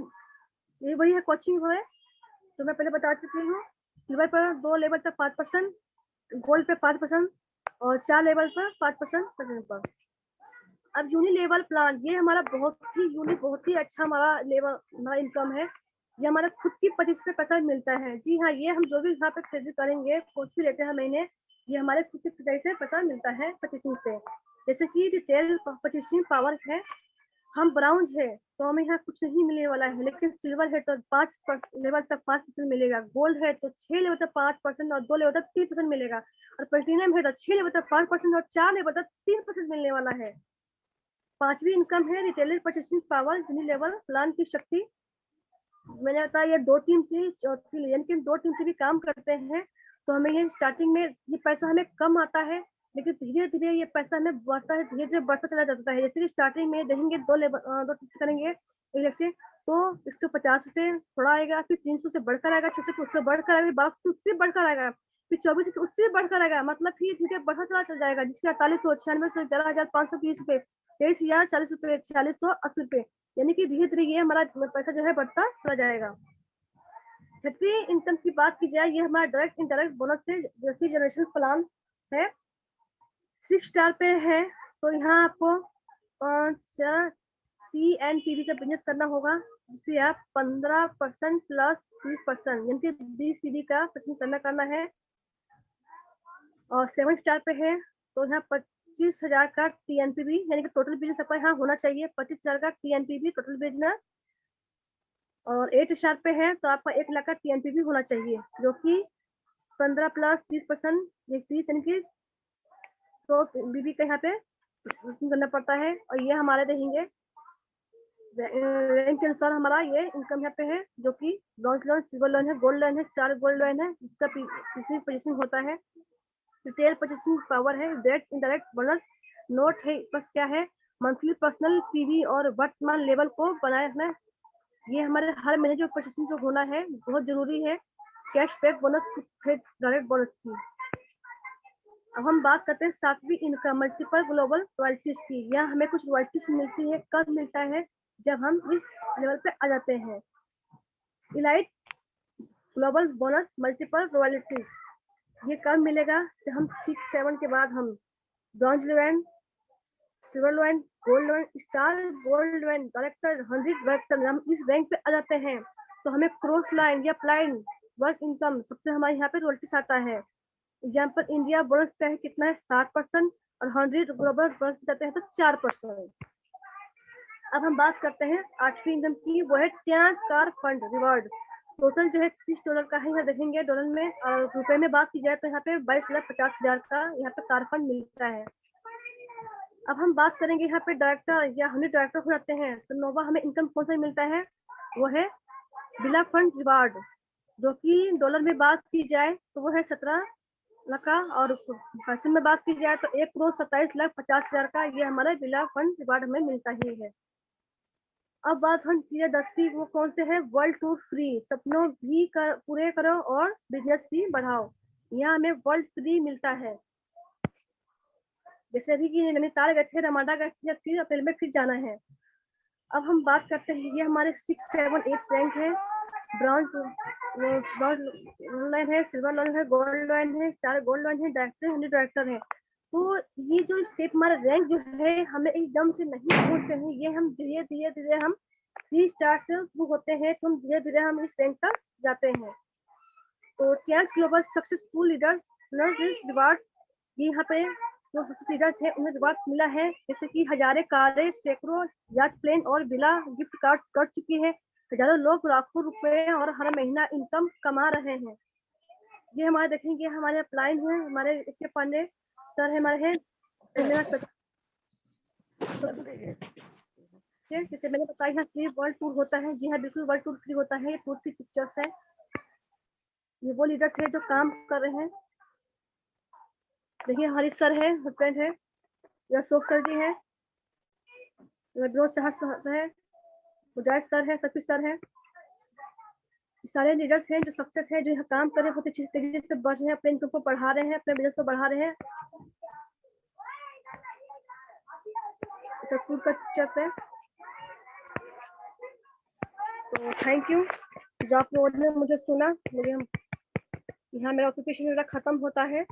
ये वही है, कोचिंग है तो मैं पहले बता चुकी हूँ। सिल्वर पर 2 लेवल तक 5%, गोल्ड पे 5% और 4 लेवल पर 5% पर। अब यूनि लेवल प्लान, ये हमारा बहुत ही यूनिक, बहुत ही अच्छा हमारा लेवल, हमारा इनकम है। ये हमारा खुद की पर्चेज से पैसा मिलता है। जी हाँ, ये हम जो भी यहाँ पे खरीदी करेंगे, कोर्स भी लेते हैं महीने, ये हमारे खुद की पर्चेज से पैसा मिलता है परचेसिंग से। जैसे कि रिटेल परचेसिंग पावर है, हम ब्राउन है तो हमें यहाँ कुछ नहीं मिलने वाला है, लेकिन सिल्वर है तो 5 लेवल तक 5% मिलेगा, गोल्ड है तो 6 लेवल तक 5% और 2 लेवल तक 3% मिलेगा, और प्लेटिनम है तो 6 लेवल तक 5% और 4 लेवल तक 3% मिलने वाला है। पांचवी इनकम है retailer purchasing power, unilevel plan की शक्ति। मैंने बताया ये 2 टीम से, चौथी यानी कि 2 टीम से भी काम करते हैं, तो हमें ये स्टार्टिंग में ये पैसा हमें कम आता है, लेकिन धीरे धीरे ये पैसा हमें बढ़ता है, धीरे धीरे बढ़ता चला जाता है। जैसे कि स्टार्टिंग में देखेंगे 2 टीम करेंगे 1 लाख से, तो 150 रुपये थोड़ा आएगा, फिर 300 से बढ़कर आएगा, 600 से उससे बढ़कर आएगा, 1200 उससे बढ़कर आएगा, फिर 24 से उससे बढ़कर आएगा, मतलब फिर धीरे बढ़ता चला चल जाएगा, जिसके 4800, 9600, 11,530 रुपये 23,040 रुपए, 4680 रुपए, यानी कि धीरे धीरे ये हमारा पैसा जो है बढ़ता चला जाएगा। छठवीं इनकम की बात की जाए, ये हमारा डायरेक्ट इनडायरेक्ट बोनस से जैसे जनरेशन प्लान है, 6 स्टार पे है। तो यहाँ आपको PNPB का बिजनेस करना होगा, जिससे आप 15% प्लस 30%, यानी कि 20 का परसेंट करना है। और 7 स्टार पे है तो यहाँ 25,000 का TNPB, यानी कि टोटल बिजनेस आपका यहाँ होना चाहिए 25,000 का TNPB टोटल बिजनेस। और 8 स्टार पे है तो आपका 1 लाख का TNPB होना चाहिए, जो कि 15 प्लस 30%, 30 यानी कि तो बीबी का यहाँ पे करना पड़ता है। और ये हमारे देंगे रैंक के अनुसार हमारा ये इनकम यहाँ पे है, जो कि ब्रॉन्ज लोन, सिल्वर लोन है, गोल्ड लोन है, स्टार गोल्ड लोन है, जिसका तीसरी पोजीशन होता है। रिटेल परचेसिंग पावर है, डायरेक्ट इनडायरेक्ट बोनस नोट है, बस क्या है मंथली पर्सनल पीवी और वर्तमान लेवल को बनाए रखना। ये हमारे हर महीने जो परचेसिंग जो होना है बहुत जरूरी है। कैशबैक बोनस डायरेक्ट बोनस की। अब हम बात करते हैं 7वीं इनकम मल्टीपल ग्लोबल रॉयल्टीज की। यहाँ हमें कुछ रॉयल्टीज मिलती है, कब मिलता है जब हम इस लेवल पे आ जाते हैं। Elite global bonus multiple royalties, ये कब मिलेगा जब हम 6-7 के बाद हम bronze loan, silver loan, gold loan, star gold loan, director 100 director, हम इस रैंक पे आ जाते हैं तो हमें क्रॉस लाइन या प्लाइन वर्क इनकम सबसे हमारे यहाँ पे रॉयल्टीज आता है। एग्जाम्पल इंडिया बोनस का है कितना है 7% और 100 ग्लोबल बोनस जाते हैं तो 4%। अब हम बात करते हैं 8वीं इनकम की, वो है trans car fund reward. Total जो है $30 का है, यहाँ देखेंगे डॉलर में, और रुपए में बात की जाए तो यहाँ पे 22,50,000 का यहाँ पे कार फंड मिलता है। अब हम बात करेंगे यहाँ पे डायरेक्टर या 100 डायरेक्टर हो जाते हैं तो नोवा हमें इनकम कौन सा मिलता है, वो है बिला फंड रिवार्ड, जो कि डॉलर में बात की जाए तो वो है 17 लाख का, और पैसे में बात की जाए तो 1,27,50,000 का ये हमारा बिला फंड रिवार्ड हमें मिलता ही है। अब बात हम की 10वीं, वो कौन से है वर्ल्ड टूर फ्री, सपनों भी पूरे करो और बिजनेस भी बढ़ाओ। यहाँ हमें वर्ल्ड फ्री मिलता है, जैसे अभी की नैनीताल गए थे, रमाडा गए थे, फिर अप्रैल में फिर जाना है। अब हम बात करते हैं, ये हमारे 6, 7, 8 रैंक है। ब्रॉन्ज लोन है, सिल्वर लोन है, गोल्ड लोन है, स्टार गोल्ड लोन है, डायरेक्टर 100 डायरेक्टर है। तो ये जो स्टेप हमारा रैंक जो है हमें एकदम से नहीं पहुंचते हैं, ये हम धीरे धीरे धीरे हम 3 स्टार से शुरू होते हैं तो हम धीरे धीरे हम इस रैंक तक जाते हैं। तो trans global successful leaders reward, ये यहाँ पे जो लीडर्स है उन्हें रिवार्ड मिला है, जैसे कि हजारे कारें, सैकड़ों याच प्लेन और बिला गिफ्ट कार्ड कर चुकी है। हजारों लोग लाखों रुपए और हर महीना इनकम कमा रहे हैं। ये हमारे देखेंगे हमारे अपलाइन है, हमारे इसके पांडे सर है, हमारे हैं जैसे मैंने बताया यहाँ फ्री वर्ल्ड टूर होता है। जी हाँ बिल्कुल वर्ल्ड टूर फ्री होता है। ये टूर की पिक्चर्स है, ये वो लीडर्स है जो काम कर रहे हैं। देखिए हरीश सर है, हस्बैंड है, या अशोक सर जी है, विनोद सर है, मुजाहिद सर है, सफी सर है। सारे लीडर्स हैं जो सक्सेस है, जो यहाँ काम कर रहे हैं, बहुत अच्छी तरीके से बढ़ रहे हैं, अपने इनकम को बढ़ा रहे हैं, अपने बिजनेस को बढ़ा रहे हैं। सब टूर का पिक्चर्स है। तो थैंक यू जो आप लोगों ने मुझे सुना। मुझे यहाँ मेरा ऑक्यूपेशन मेरा खत्म होता है।